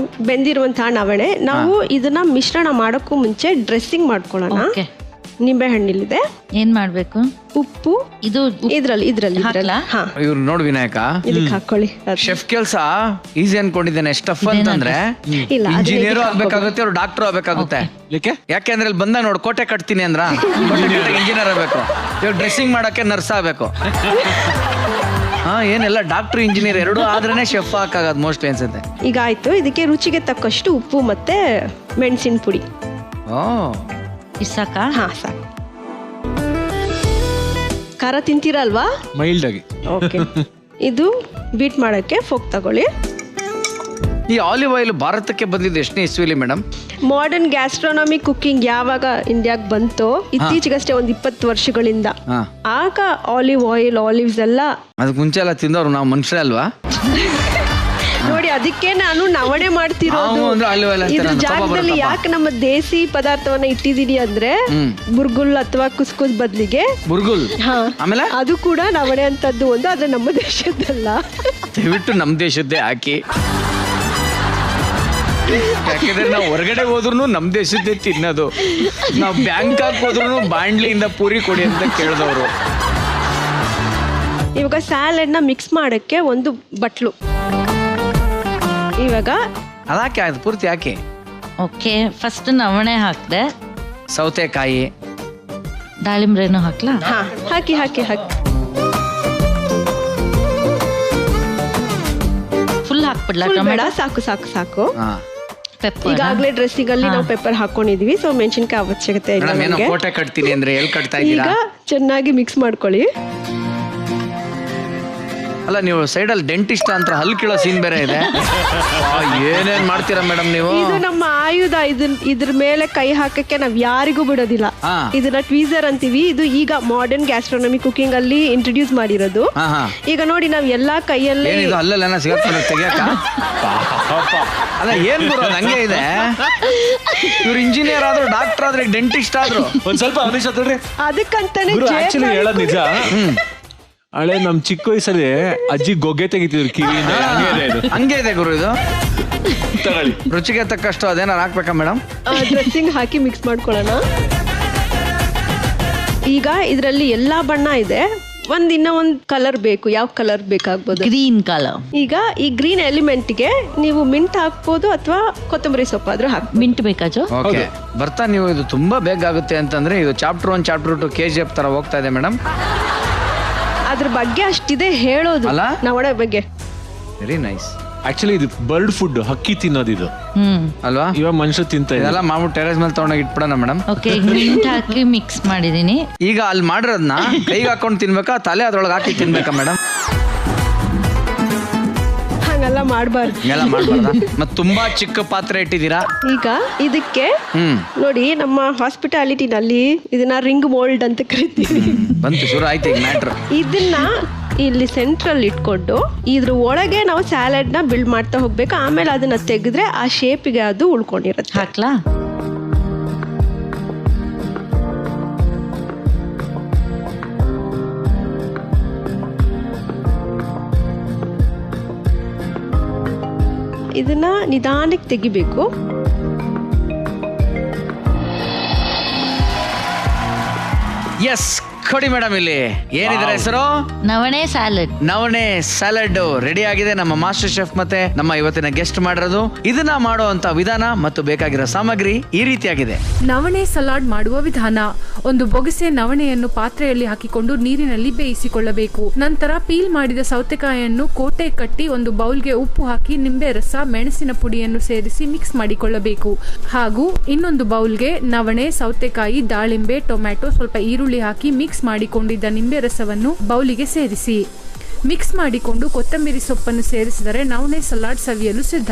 ಬೆಂದಿರುವಂತಹ ನವಣೆ ನಾವು ಇದನ್ನ ಮಿಶ್ರಣ ಮಾಡೋಕ್ಕೂ ಮುಂಚೆ ಡ್ರೆಸ್ಸಿಂಗ್ ಮಾಡ್ಕೊಳ್ಳೋಣ. ನಿಂಬೆ ಹಣ್ಣಿಲ್ಲಿದೆ. ಏನ್ ಮಾಡ್ಬೇಕು? ಉಪ್ಪು ಇದು ಇದ್ರಲ್ಲಿ ಇವ್ರು ನೋಡ್ ವಿನಾಯಕ, ಇದಕ್ಕೆ ಹಾಕೊಳ್ಳಿ. ಶೆಫ್ ಕೆಲ್ಸ ಈಸಿ ಅನ್ಕೊಂಡಿದ್ದೇನೆ. ಟಫ್ ಅಂತಂದ್ರೆ ಇಂಜಿನಿಯರ್ ಆಗ್ಬೇಕಾಗುತ್ತೆ, ಅವ್ರು ಡಾಕ್ಟರ್ ಆಗ್ಬೇಕಾಗುತ್ತೆ. ಯಾಕೆಂದ್ರೆ ಇಲ್ಲಿ ಬಂದಾಗ ನೋಡ್ ಕೋಟೆ ಕಟ್ತೀನಿ ಅಂದ್ರ ಇಂಜಿನಿಯರ್ ಆಗ್ಬೇಕು, ಇವಾಗ ಡ್ರೆಸ್ಸಿಂಗ್ ಮಾಡಕ್ಕೆ ನರ್ಸ್ ಆಗ್ಬೇಕು. ಏನೆಲ್ಲ ಡಾಕ್ಟರ್ ಇಂಜಿನಿಯರ್ ಎರಡೂ ಆದ್ರೇನೆ ಶೆಫ್ ಹಾಕಾಗದು ಮೋಸ್ಟ್ಲಿ ಅನ್ಸುತ್ತೆ. ಈಗ ಆಯ್ತು. ಇದಕ್ಕೆ ರುಚಿಗೆ ತಕ್ಕಷ್ಟು ಉಪ್ಪು ಮತ್ತೆ ಮೆಣಸಿನ ಪುಡಿ. ಸಾಕ? ಹಾ, ಸಾಕು. ಖಾರ ತಿಂತೀರಲ್ವಾ? ಮೈಲ್ಡ್ ಆಗಿ. ಓಕೆ. ಇದು ಬೀಟ್ ಮಾಡಕ್ಕೆ ಫೋಕ್ ತಗೊಳ್ಳಿ. ಈ ಆಲಿವ್ ಆಯಿಲ್ ಭಾರತಕ್ಕೆ ಬಂದಿದ್ದು ಎಷ್ಟನೇ ಇಸ್ವಿಲಿ ಮೇಡಮ್? ಮಾಡರ್ನ್ ಗ್ಯಾಸ್ಟ್ರೋನಮಿ ಕುಕಿಂಗ್ ಯಾವಾಗ ಇಂಡಿಯಾಗ್ ಬಂತೋ ಇತ್ತೀಚೆಗಷ್ಟೇ ಒಂದು 20 ವರ್ಷಗಳಿಂದ, ಆಗ ಆಲಿವ್ ಆಯಿಲ್, ಆಲಿವ್ಸ್ ಎಲ್ಲ ಅದಕ್ಕೆ ಮುಂಚೆ ಎಲ್ಲ ತಿಂದವ್ರು ನಾವು ಮನುಷ್ಯರೇ ಅಲ್ವಾ? ನೋಡಿ, ಅದಕ್ಕೆ ನಾನು ನವಣೆ ಮಾಡ್ತಿರೋದು. ಇದ್ರ ಜಾಗದಲ್ಲಿ ಯಾಕೆ ನಮ್ಮ ದೇಸಿ ಪದಾರ್ಥವನ್ನ ಇಟ್ಟಿದೀನಿ ಅಂದ್ರೆ ಬುರ್ಗುಲ್ ಅಥವಾ ಕುಸ್ಕುಸ್ ಬದ್ಲಿಗೆ ಬುರ್ಗುಲ್, ಆಮೇಲೆ ಅದು ಕೂಡ ನವಣೆ ಅಂತದ್ದು ಒಂದು, ಆದ್ರೆ ನಮ್ಮ ದೇಶದ್ದಲ್ಲ. ದಯವಿಟ್ಟು ನಮ್ಮ ದೇಶದ್ದೇ ಹಾಕಿ. ಯಾಕಂದ್ರೆ ನಾವು ಹೊರಗಡೆ ಹೋದ್ರು ನಮ್ ದೇಶದ್ದೇ ತಿನ್ನೋದು. ನಾವು ಬ್ಯಾಂಕಾಕ್ ಹೋದ್ರು ಬಾಂಡ್ಲಿಯಿಂದ ಪೂರಿ ಕೊಡಿ ಅಂತ ಕೇಳಿದವರು. ಇವಾಗ ಸ್ಯಾಲೆಡ್ ನ ಮಿಕ್ಸ್ ಮಾಡಕ್ಕೆ ಒಂದು ಬಟ್ಲು. ಇವಾಗ ಅದಾಕೆ ಅದು ಪೂರ್ತಿ ಹಾಕಿ. ಓಕೆ, ಫಸ್ಟ್ ನವಣೆ ಹಾಕ್ದೆ, ಸೌತೆಕಾಯಿ, ದಾಳಿಂಬ್ರೆನೂ ಹಾಕ್ಲಾ? ಹಾಕಿ ಹಾಕಿ ಹಾಕಿ ಫುಲ್ ಹಾಕ್ಬಿಡ್ಲಾ? ಬೇಡ, ಸಾಕು ಸಾಕು ಸಾಕು. ಪೆಪ್ಪರ್ ಈಗಾಗಲೇ ಡ್ರೆಸ್ಸಿಂಗ್ ಅಲ್ಲಿ ನಾವು ಪೆಪ್ಪರ್ ಹಾಕೊಂಡಿದೀವಿ, ಸೊ ಮೆಣಸಿನಕಾಯಿ ಅವಶ್ಯಕತೆ ಇಲ್ಲ. ಕೋಟೆ ಕಟ್ತೀನಿ ಅಂದ್ರೆ ಎಲ್ಲಿ ಕಟ್ತಾ ಇದ್ದೀರಾ? ಈಗ ಚೆನ್ನಾಗಿ ಮಿಕ್ಸ್ ಮಾಡ್ಕೊಳ್ಳಿ. ಅಲ್ಲ, ನೀವು ಸೈಡ್ ಅಲ್ಲಿ ಡೆಂಟಿಸ್ಟ್ ಅಂತ ಹಲ್ ಕೀಳೋ ಸೀನ್ ಬೇರೆ ಇದೆ. ಏನೇನ್ ಮಾಡ್ತೀರಾ ಮೇಡಮ್ ನೀವು? ಇದು ನಮ್ಮ ಆಯುಧ. ಇದ್ರ ಮೇಲೆ ಕೈ ಹಾಕಕ್ಕೆ ನಾವ್ ಯಾರಿಗೂ ಬಿಡೋದಿಲ್ಲ. ಇದನ್ನ ಟ್ವೀಸರ್ ಅಂತೀವಿ. ಇದು ಈಗ ಮಾಡರ್ನ್ ಗ್ಯಾಸ್ಟ್ರೋನಮಿ ಕುಕಿಂಗ್ ಅಲ್ಲಿ ಇಂಟ್ರೊಡ್ಯೂಸ್ ಮಾಡಿರೋದು. ಈಗ ನೋಡಿ, ನಾವ್ ಎಲ್ಲಾ ಕೈಯಲ್ಲೇ ಅಲ್ಲೆಲ್ಲ ಸಿಗತ್ತೆ ತೆಗಿಯಕ. ಅಲ್ಲ, ಏನ್ ಬರೋದು ಹಂಗೆ ಇದೆ. ಇವ್ರು ಇಂಜಿನಿಯರ್ ಆದ್ರು, ಡಾಕ್ಟರ್ ಆದ್ರೆ, ಡೆಂಟಿಸ್ಟ್ ಆದ್ರು. ಒಂದ್ ಸ್ವಲ್ಪ ಅದಕ್ಕಂತಾನೆ ಹೇಳೋದ್ ನಿಜ. ಹಳೆ ನಮ್ ಚಿಕ್ಕ ವಯಸ್ಸಲ್ಲಿ ಅಜ್ಜಿ ಗೊಗ್ಗೆ ತೆಗಿತಿದ್ರು ಕಿವಿಯಿಂದ. ಹಂಗೆ ಇದೆ ಗುರು ಇದು. ತಗೊಳ್ಳಿ, ರುಚಿಗೆ ತಕ್ಕಷ್ಟು ಅದೇನಾರು ಹಾಕ್ಬೇಕಾ ಮೇಡಮ್? ಡ್ರೆಸ್ಸಿಂಗ್ ಹಾಕಿ ಮಿಕ್ಸ್ ಮಾಡ್ಕೊಳ್ಳೋಣ. ಈಗ ಇದರಲ್ಲಿ ಎಲ್ಲಾ ಬಣ್ಣ ಇದೆ. ಇನ್ನೂ ಒಂದು ಕಲರ್ ಬೇಕು. ಯಾವ ಕಲರ್ ಬೇಕಾಗ್ಬೋದು? Green colour. ಈಗ ಈ ಗ್ರೀನ್ ಎಲಿಮೆಂಟ್ಗೆ ನೀವು ಮಿಂಟ್ ಹಾಕ್ಬೋದು ಅಥವಾ ಕೊತ್ತಂಬರಿ ಸೊಪ್ಪು ಆದ್ರೂ ಹಾಕಿ. ಮಿಂಟ್ ಬೇಕಾಜು? ಓಕೆ, ಬರ್ತಾ ನೀವು ಇದು ತುಂಬಾ ಬೇಗ ಆಗುತ್ತೆ ಅಂತಂದ್ರೆ ಇದು ಚಾಪ್ಟರ್ 1 ಚಾಪ್ಟರ್ 2 KGF ತರ ಹೋಗ್ತಾ ಇದೆ ಮೇಡಮ್. ಅದ್ರ ಬಗ್ಗೆ ಅಷ್ಟಿದೆ ಹೇಳೋದು ನವಣೆ ಬಗ್ಗೆ. Very nice. ಆಕ್ಚುಲಿ ಇದು ಬರ್ಡ್ ಫುಡ್, ಹಕ್ಕಿ ತಿನ್ನೋದಿದು ಅಲ್ವಾ? ಇವಾಗ ಮನುಷ್ಯ ತಿಂತ ಇದೆಲ್ಲ ಮಾಡ್ಬಿಟ್ಟು ಟೆರೇಸ್ ಮೇಲೆ ತಗೊಂಡೋಗಿ ಇಟ್ಬಿಡೋಣ ಮೇಡಮ್. ಓಕೆ, ಮಿಂಟ್ ಹಾಕಿ ಮಿಕ್ಸ್ ಮಾಡಿದೀನಿ. ಈಗ ಅಲ್ಲಿ ಮಾಡಿರೋದನ್ನ ಕೈಗೆ ಹಾಕೊಂಡು ತಿನ್ಬೇಕಾ, ತಲೆ ಅದ್ರೊಳಗೆ ಹಾಕಿ ತಿನ್ಬೇಕಾ ಮೇಡಮ್? ಹಂಗೆಲ್ಲ ಮಾಡಬಾರ್ದು. ಎಲ್ಲ ಮಾಡ್ಬಾರ್ದ? ಮತ್ತೆ ತುಂಬಾ ಚಿಕ್ಕ ಪಾತ್ರೆ ಇಟ್ಟಿದ್ದೀರಾ. ಈಗ ಇದಕ್ಕೆ ನೋಡಿ, ನಮ್ಮ ಹಾಸ್ಪಿಟಾಲಿಟಿನಲ್ಲಿ ಇದನ್ನ ರಿಂಗ್ ಮೋಲ್ಡ್ ಅಂತ ಕರಿತೀವಿ. ಬಂತು, ಶುರು ಆಯ್ತು ಈಗ ಮ್ಯಾಟ್ರ್. ಇದನ್ನ ಇಲ್ಲಿ ಸೆಂಟ್ರಲ್ ಇಟ್ಕೊಂಡು ಇದ್ರ ಒಳಗೆ ನಾವು ಸ್ಯಾಲಡ್ ನ ಬಿಲ್ಡ್ ಮಾಡ್ತಾ ಹೋಗ್ಬೇಕು. ಆಮೇಲೆ ಅದನ್ನ ತೆಗೆದ್ರೆ ಆ ಶೇಪಿಗೆ ಅದು ಉಳ್ಕೊಂಡಿರುತ್ತೆ. ಹಾಕ್ಲಾ? ಇದನ್ನ ನಿಧಾನಕ್ಕೆ ತೆಗಿಬೇಕು. ಎಸ್, ಕೊಡಿ ಮೇಡಮ್. ಇಲ್ಲಿ ಏನಿದ್ರೆ ಹೆಸರು? ನವಣೆ ಸ್ಯಾಲಡ್. ನವಣೆ ಸ್ಯಾಲಡ್ ರೆಡಿ ಆಗಿದೆ. ನಮ್ಮ ಮಾಸ್ಟರ್ ಶೆಫ್ ಮತ್ತೆ ನಮ್ಮ ಇವತ್ತಿನ ಗೆಸ್ಟ್ ಮಾಡಿರೋದು. ಇದನ್ನ ಮಾಡುವಂತ ವಿಧಾನ ಮತ್ತು ಬೇಕಾಗಿರೋ ಸಾಮಗ್ರಿ ಈ ರೀತಿಯಾಗಿದೆ. ನವಣೆ ಸಲಾಡ್ ಮಾಡುವ ವಿಧಾನ: ಒಂದು ಬೊಗಸೆ ನವಣೆಯನ್ನು ಪಾತ್ರೆಯಲ್ಲಿ ಹಾಕಿಕೊಂಡು ನೀರಿನಲ್ಲಿ ಬೇಯಿಸಿಕೊಳ್ಳಬೇಕು. ನಂತರ ಪೀಲ್ ಮಾಡಿದ ಸೌತೆಕಾಯಿಯನ್ನು ಕೋಟೆ ಕಟ್ಟಿ ಒಂದು ಬೌಲ್ಗೆ ಉಪ್ಪು ಹಾಕಿ ನಿಂಬೆ ರಸ, ಮೆಣಸಿನ ಪುಡಿಯನ್ನು ಸೇರಿಸಿ ಮಿಕ್ಸ್ ಮಾಡಿಕೊಳ್ಳಬೇಕು. ಹಾಗೂ ಇನ್ನೊಂದು ಬೌಲ್ಗೆ ನವಣೆ, ಸೌತೆಕಾಯಿ, ದಾಳಿಂಬೆ, ಟೊಮ್ಯಾಟೊ, ಸ್ವಲ್ಪ ಈರುಳ್ಳಿ ಹಾಕಿ ಮಿಕ್ಸ್ ಮಾಡಿಕೊಂಡಿದ್ದ ನಿಂಬೆ ರಸವನ್ನು ಬೌಲಿಗೆ ಸೇರಿಸಿ ಮಿಕ್ಸ್ ಮಾಡಿಕೊಂಡು ಕೊತ್ತಂಬರಿ ಸೊಪ್ಪನ್ನು ಸೇರಿಸಿದರೆ ನವಣೆ ಸಲಾಡ್ ಸವಿಯಲು ಸಿದ್ಧ.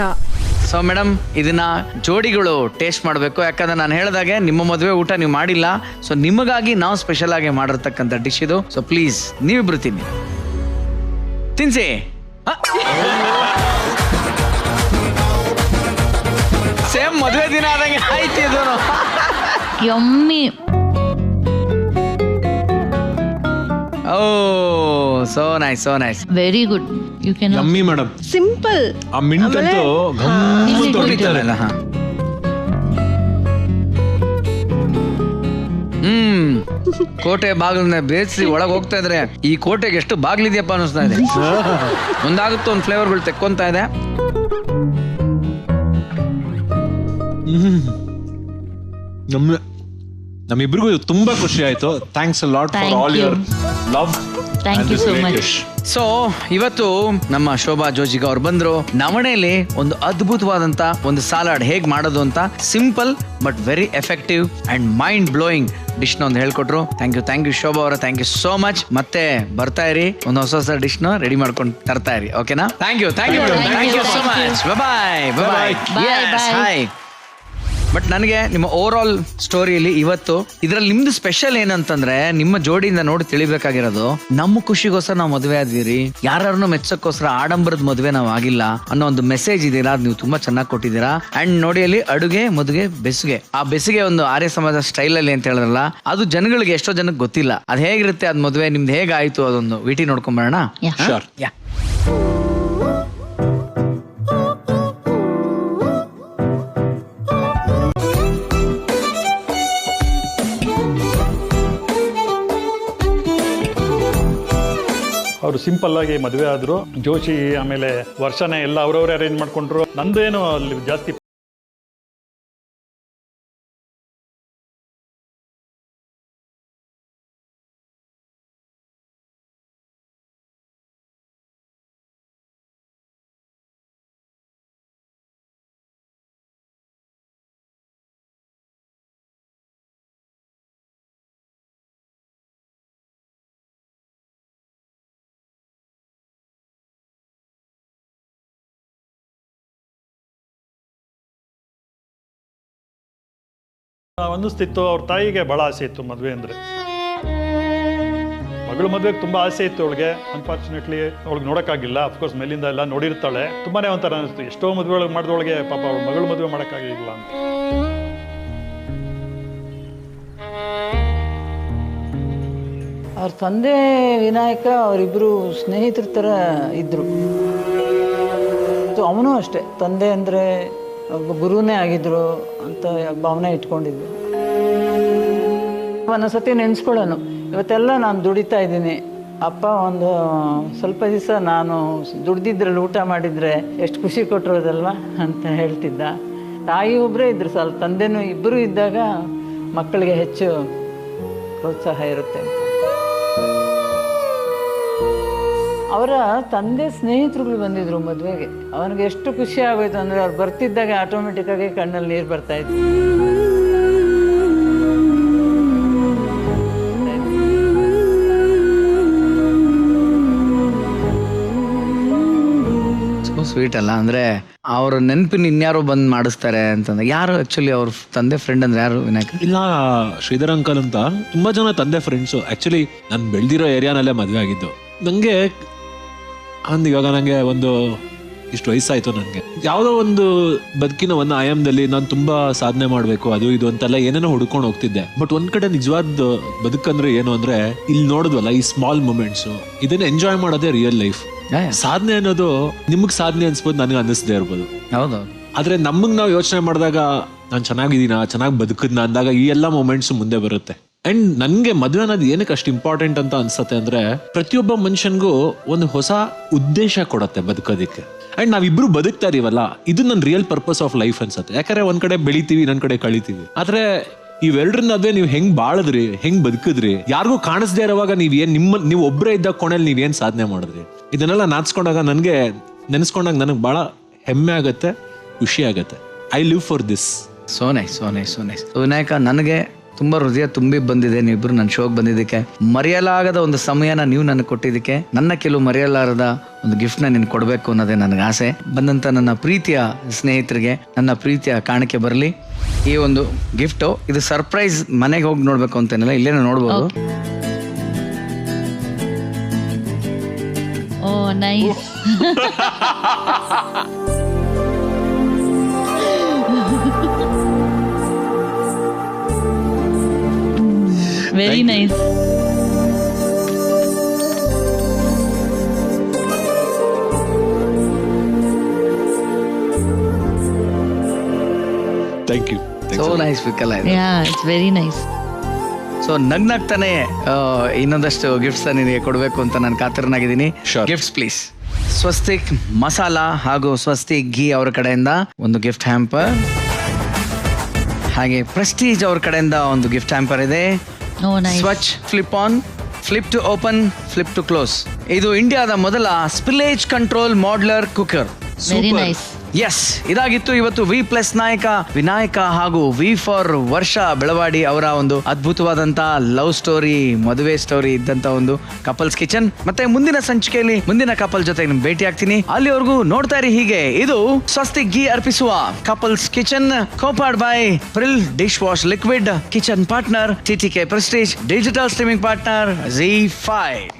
ಸೊ ಮೇಡಮ್, ಇದನ್ನ ಜೋಡಿಗಳು ಟೇಸ್ಟ್ ಮಾಡಬೇಕು. ಯಾಕಂದ್ರೆ ನಾನು ಹೇಳಿದಾಗೆ ನಿಮ್ಮ ಮದುವೆ ಊಟ ನೀವು ಮಾಡಿಲ್ಲ. ಸೊ ನಿಮಗಾಗಿ ನಾವು ಸ್ಪೆಷಲ್ ಆಗಿ ಮಾಡಿರ್ತಕ್ಕಂಥ ಡಿಶ್ ಇದು. ಸೊ ಪ್ಲೀಸ್ ನೀವಿಬ್ರು ತಿನ್ಸಿ. ಸೇಮ್ ಮದುವೆ ದಿನ ಆದಂಗೆ ಆಯ್ತು ಇದು. Yummy. Oh, so nice, so nice, very good. You can yummy madam. Simple. ಆ ಮಿಂಟ್ ಅಂತೂ ಹೊಡಿತಾರೆ. ಕೋಟೆ ಬಾಗಿಲನ್ನ ಬೇಯಿಸಿ ಒಳಗೆ ಹೋಗ್ತಾ ಇದ್ರೆ ಈ ಕೋಟೆಗೆ ಎಷ್ಟು ಬಾಗಿಲಿದೆಯಪ್ಪ ಅನಿಸ್ತಾ ಇದೆ. ಒಂದಾಗುತ್ತೋ ಒಂದು ಫ್ಲೇವರ್ಗಳು ತೆಕ್ಕೊಂತಾ ಇದೆ. ನಮ್ಮಿಬ್ರಿಗೂ ತುಂಬಾ ಖುಷಿ ಆಯ್ತು. Thanks a lot for all your love. Thank you so much. So ಇವತ್ತು ನಮ್ಮ ಶೋಭಾ ಜೋಜಿಗ ಅವ್ರು ಬಂದ್ರು. ನವಣೆಯಲ್ಲಿ ಒಂದು ಅದ್ಭುತವಾದಂತ ಒಂದು ಸಲಾಡ್ ಹೇಗ್ ಮಾಡೋದು ಅಂತ simple but very effective and mind blowing dish ನ ಒಂದು ಹೇಳ್ಕೊಟ್ರು. ಥ್ಯಾಂಕ್ ಯು ಶೋಭಾ ಅವರ, ಥ್ಯಾಂಕ್ ಯು ಸೋ ಮಚ್. ಮತ್ತೆ ಬರ್ತಾ ಇರಿ, ಒಂದು ಹೊಸ ಡಿಶ್ ನ ರೆಡಿ ಮಾಡ್ಕೊಂಡು ತರ್ತಾ ಇರಿ. ಓಕೆನಾ? Thank you so much. Bye bye. Hi. But ನನಗೆ ನಿಮ್ಮ ಓವರ್ ಆಲ್ ಸ್ಟೋರಿಯಲ್ಲಿ ಇವತ್ತು ಇದರಲ್ಲಿ ನಿಮ್ದು ಸ್ಪೆಷಲ್ ಏನಂತಂದ್ರೆ, ನಿಮ್ಮ ಜೋಡಿಯಿಂದ ನೋಡಿ ತಿಳಿಬೇಕಾಗಿರೋದು, ನಮ್ಮ ಖುಷಿಗೋಸ್ಕರ ನಾವು ಮದುವೆ ಆದ್ವಿರಿ, ಯಾರನ್ನು ಮೆಚ್ಚಕ್ಕೋಸ್ಕರ ಆಡಂಬರದ ಮದುವೆ ನಾವು ಆಗಿಲ್ಲ ಅನ್ನೋ ಒಂದು ಮೆಸೇಜ್ ಇದೆಯಲ್ಲ, ಅದು ನೀವು ತುಂಬಾ ಚೆನ್ನಾಗಿ ಕೊಟ್ಟಿದ್ದೀರಾ. ಅಂಡ್ ನೋಡಿ ಅಲ್ಲಿ ಅಡುಗೆ, ಮದುವೆ, ಬೆಸುಗೆ, ಆ ಬೆಸುಗೆ ಒಂದು ಆರ್ಯ ಸಮಾಜ ಸ್ಟೈಲ್ ಅಲ್ಲಿ ಅಂತ ಹೇಳಿದ್ರಲ್ಲ, ಅದು ಜನಗಳಿಗೆ ಎಷ್ಟೋ ಜನಕ್ಕೆ ಗೊತ್ತಿಲ್ಲ. ಅದು ಹೇಗಿರುತ್ತೆ, ಅದ್ ಮದುವೆ ನಿಮ್ದು ಹೇಗಾಯ್ತು, ಅದೊಂದು ವಿಟಿ ನೋಡ್ಕೊಂಡ್ ಬರೋಣ. ಯಾ. ಅವರು ಸಿಂಪಲ್ ಆಗಿ ಮದುವೆ ಆದ್ರು. ಜೋಶಿ ಆಮೇಲೆ ವರ್ಷನೇ ಎಲ್ಲ ಅವರವರೇ ಅರೇಂಜ್ ಮಾಡ್ಕೊಂಡ್ರು. ನಂದೇನು ಅಲ್ಲಿ ಜಾಸ್ತಿ ಅನ್ನಿಸ್ತಿತ್ತು. ಅವ್ರ ತಾಯಿಗೆ ಭಾಳ ಆಸೆ ಇತ್ತು ಮದುವೆ ಅಂದರೆ. ಮಗಳು ಮದುವೆಗೆ ತುಂಬ ಆಸೆ ಇತ್ತು ಅವಳಿಗೆ. ಅನ್ಫಾರ್ಚುನೇಟ್ಲಿ ಅವಳಿಗೆ ನೋಡೋಕ್ಕಾಗಿಲ್ಲ. ಅಫ್ಕೋರ್ಸ್ ಮೇಲಿಂದ ಎಲ್ಲ ನೋಡಿರ್ತಾಳೆ. ತುಂಬಾ ಒಂಥರ ಅನಿಸ್ತು, ಎಷ್ಟೋ ಮದುವೆ ಮಾಡಿದವಳಿಗೆ ಪಾಪ ಅವಳು ಮಗಳು ಮದುವೆ ಮಾಡೋಕ್ಕಾಗಿಲ್ಲ ಅಂತ. ಅವ್ರ ತಂದೆ ವಿನಾಯಕ ಅವರಿಬ್ಬರು ಸ್ನೇಹಿತರ ಥರ ಇದ್ದರು. ಅವನು ಅಷ್ಟೇ, ತಂದೆ ಅಂದರೆ ಒಬ್ಬ ಗುರುನೇ ಆಗಿದ್ರು ಅಂತ ಭಾವನೆ ಇಟ್ಕೊಂಡಿದ್ದೆ. ಒಂದೊಂದ್ಸತಿ ನೆನೆಸ್ಕೊಳ್ಳೋನು, ಇವತ್ತೆಲ್ಲ ನಾನು ದುಡಿತಾ ಇದ್ದೀನಿ, ಅಪ್ಪ ಒಂದು ಸ್ವಲ್ಪ ದಿವಸ ನಾನು ದುಡ್ದಿದ್ರಲ್ಲಿ ಊಟ ಮಾಡಿದರೆ ಎಷ್ಟು ಖುಷಿ ಕೊಟ್ಟಿರೋದಲ್ವ ಅಂತ ಹೇಳ್ತಿದ್ದ. ತಾಯಿ ಒಬ್ಬರೇ ಇದ್ರು ಸಾಲ, ತಂದೆನೂ ಇಬ್ಬರು ಇದ್ದಾಗ ಮಕ್ಕಳಿಗೆ ಹೆಚ್ಚು ಪ್ರೋತ್ಸಾಹ ಇರುತ್ತೆ. ಅವರ ತಂದೆ ಸ್ನೇಹಿತರುಗಳು ಬಂದಿದ್ರು ಮದುವೆಗೆ. ಅವನಿಗೆ ಎಷ್ಟು ಖುಷಿ ಆಗೋಯ್ತು ಅಂದರೆ ಅವ್ರು ಬರ್ತಿದ್ದಾಗ ಆಟೋಮೆಟಿಕ್ ಆಗಿ ಕಣ್ಣಲ್ಲಿ ನೀರು ಬರ್ತಾ ಇತ್ತು. ಸ್ವೀಟ್ ಅಲ್ಲ ಅಂದ್ರೆ ಅವ್ರ ನೆನಪಿನ ಇನ್ಯಾರೋ ಬಂದ್ ಮಾಡಿಸ್ತಾರೆ ಅಂತಂದ್ರೆ ಯಾರು ಆಕ್ಚುಲಿ ಅವ್ರ ತಂದೆ ಫ್ರೆಂಡ್ ಅಂದ್ರೆ ಯಾರು ವಿನಾಯಕ್? ಇಲ್ಲ, ಶ್ರೀಧರ್ ಅಂಕಲ್ ಅಂತ ತುಂಬಾ ಜನ ತಂದೆ ಫ್ರೆಂಡ್ಸು. ಆಕ್ಚುಲಿ ನಾನು ಬೆಳೆದಿರೋ ಏರಿಯಾನಲ್ಲೇ ಮದುವೆ ಆಗಿದ್ದು. ನಂಗೆ ಇವಾಗ ನಂಗೆ ಒಂದು ಇಷ್ಟು ವಯಸ್ಸಾಯ್ತು. ನನಗೆ ಯಾವುದೋ ಒಂದು ಬದುಕಿನ ಒಂದು ಆಯಾಮದಲ್ಲಿ ನಾನು ತುಂಬಾ ಸಾಧನೆ ಮಾಡಬೇಕು ಅದು ಇದು ಅಂತೆಲ್ಲ ಏನೇನೋ ಹುಡ್ಕೊಂಡು ಹೋಗ್ತಿದ್ದೆ. ಬಟ್ ಒಂದ್ ಕಡೆ ನಿಜವಾದ ಬದುಕಂದ್ರೆ ಏನು ಅಂದ್ರೆ ಇಲ್ಲಿ ನೋಡಿದ್ವಲ್ಲ ಈ ಸ್ಮಾಲ್ ಮೂಮೆಂಟ್ಸ್, ಇದನ್ನ ಎಂಜಾಯ್ ಮಾಡೋದೇ ರಿಯಲ್ ಲೈಫ್. ಸಾಧನೆ ಅನ್ನೋದು ನಿಮಗ್ ಸಾಧನೆ ಅನ್ಸ್ಬೋದು, ನನಗೆ ಅನ್ನಿಸ್ದೇ ಇರ್ಬೋದು. ಹೌದು. ಆದ್ರೆ ನಮಗ್ ನಾವು ಯೋಚನೆ ಮಾಡಿದಾಗ ನಾನು ಚೆನ್ನಾಗಿದ್ದೀನ, ಚೆನ್ನಾಗಿ ಬದುಕದ್ನ ಅಂದಾಗ ಈ ಎಲ್ಲಾ ಮೂಮೆಂಟ್ಸ್ ಮುಂದೆ ಬರುತ್ತೆ. ಅಂಡ್ ನನ್ಗೆ ಮದುವೆ ಅನ್ನೋದು ಏನಕ್ಕೆ ಅಷ್ಟು ಇಂಪಾರ್ಟೆಂಟ್ ಅಂತ ಅನ್ಸತ್ತೆ ಅಂದ್ರೆ ಪ್ರತಿಯೊಬ್ಬ ಮನುಷ್ಯನ್ಗೂ ಒಂದು ಹೊಸ ಉದ್ದೇಶ ಕೊಡತ್ತೆ ಬದುಕೋದಿಕ್ಕೆ. ಅಂಡ್ ನಾವಿಬ್ರು ಬದುಕ್ತಾ ಇದೀವಲ್ಲ, ಇದು ನನ್ನ ರಿಯಲ್ ಪರ್ಪಸ್ ಆಫ್ ಲೈಫ್ ಅನ್ಸತ್ತೆ. ಯಾಕಂದ್ರೆ ಒಂದ್ ಕಡೆ ಬೆಳಿತೀವಿ, ಇನ್ನೊಂದ್ ಕಡೆ ಕಳಿತೀವಿ. ಆದ್ರೆ ಇವೆರಡ್ರ ನಡುವೆ ನೀವು ಹೆಂಗ್ ಬಾಳದ್ರಿ, ಹೆಂಗ್ ಬದುಕಿದ್ರಿ, ಯಾರಿಗೂ ಕಾಣಿಸ್ದೇ ಇರೋವಾಗ ನೀವು ಒಬ್ಬರೇ ಇದ್ದಾಗ ಕೊನೆಯಲ್ಲಿ ನೀವೇನ್ ಸಾಧನೆ ಮಾಡಿದ್ರಿ, ಇದನ್ನೆಲ್ಲ ನಾಚ್ಕೊಂಡಾಗ ನನಗೆ ನೆನೆಸ್ಕೊಂಡಾಗ ನನಗೆ ಬಹಳ ಹೆಮ್ಮೆ ಆಗತ್ತೆ, ಖುಷಿ ಆಗತ್ತೆ. I live for this. So nice. Vinayaka, ನನಗೆ ತುಂಬಾ ಹೃದಯ ತುಂಬಿ ಬಂದಿದೆ ನೀವಿಬ್ರು ನನ್ನ ಶೋಗೆ ಬಂದಿದ್ದಕ್ಕೆ. ಮರೆಯಲಾಗದ ಒಂದು ಸಮಯನ ನೀವು ನನಗೆ ಕೊಟ್ಟಿದ್ದಕ್ಕೆ, ನನ್ನ ಕೆಲವು ಮರೆಯಲಾರದ ಒಂದು ಗಿಫ್ಟ್ನ ನೀನು ಕೊಡಬೇಕು ಅನ್ನೋದೇ ನನಗೆ ಆಸೆ. ಬಂದಂತ ನನ್ನ ಪ್ರೀತಿಯ ಸ್ನೇಹಿತರಿಗೆ ನನ್ನ ಪ್ರೀತಿಯ ಕಾಣಿಕೆ ಬರಲಿ ಈ ಒಂದು ಗಿಫ್ಟು. ಇದು ಸರ್ಪ್ರೈಸ್, ಮನೆಗೆ ಹೋಗಿ ನೋಡ್ಬೇಕು ಅಂತೇನಿಲ್ಲ, ಇಲ್ಲೇನೋ ನೋಡ್ಬೋದು. Oh nice. Very nice. Thank you. So nice ವಿಕಲ. Yeah, it's very nice. So ನಗ್ನಾಗ್ತಾನೆ ಇನ್ನೊಂದಷ್ಟು ಗಿಫ್ಟ್ಸ್ ನಿನಗೆ ಕೊಡಬೇಕು ಅಂತ ನಾನು ಕಾತರನಾಗಿದ್ದೀನಿ. Gifts please. ಸ್ವಸ್ತಿಕ್ ಮಸಾಲಾ ಹಾಗೂ ಸ್ವಸ್ತಿಕ್ ಘೀ ಅವರ ಕಡೆಯಿಂದ ಒಂದು ಗಿಫ್ಟ್ ಹ್ಯಾಂಪರ್, ಹಾಗೆ ಪ್ರೆಸ್ಟೀಜ್ ಅವ್ರ ಕಡೆಯಿಂದ ಒಂದು ಗಿಫ್ಟ್ ಹ್ಯಾಂಪರ್ ಇದೆ. Switch flip on, flip to open, flip to close. ಇದು ಇಂಡಿಯಾದ ಮೊದಲ spillage control modular cooker. Very nice. Yes, ಇದಾಗಿತ್ತು ಇವತ್ತು ವಿ ಪ್ಲಸ್ ನಾಯಕ ವಿನಾಯಕ ಹಾಗೂ ವಿ ಫಾರ್ ವರ್ಷ ಬೆಳವಾಡಿ ಅವರ ಒಂದು ಅದ್ಭುತವಾದಂತ ಲವ್ ಸ್ಟೋರಿ, ಮದುವೆ ಸ್ಟೋರಿ ಇದ್ದಂತ ಒಂದು ಕಪಲ್ಸ್ ಕಿಚನ್. ಮತ್ತೆ ಮುಂದಿನ ಸಂಚಿಕೆಯಲ್ಲಿ ಮುಂದಿನ ಕಪಲ್ ಜೊತೆ ನಿಮ್ಗೆ ಭೇಟಿ ಆಗ್ತೀನಿ. ಅಲ್ಲಿವರೆಗೂ ನೋಡ್ತಾ ಇರಿ ಹೀಗೆ. ಇದು ಸ್ವಸ್ತಿಕ್ ಘೀ ಅರ್ಪಿಸುವ couples kitchen, co-powered by Pril dish wash liquid, kitchen partner TTK Prestige, digital streaming partner ZEE5.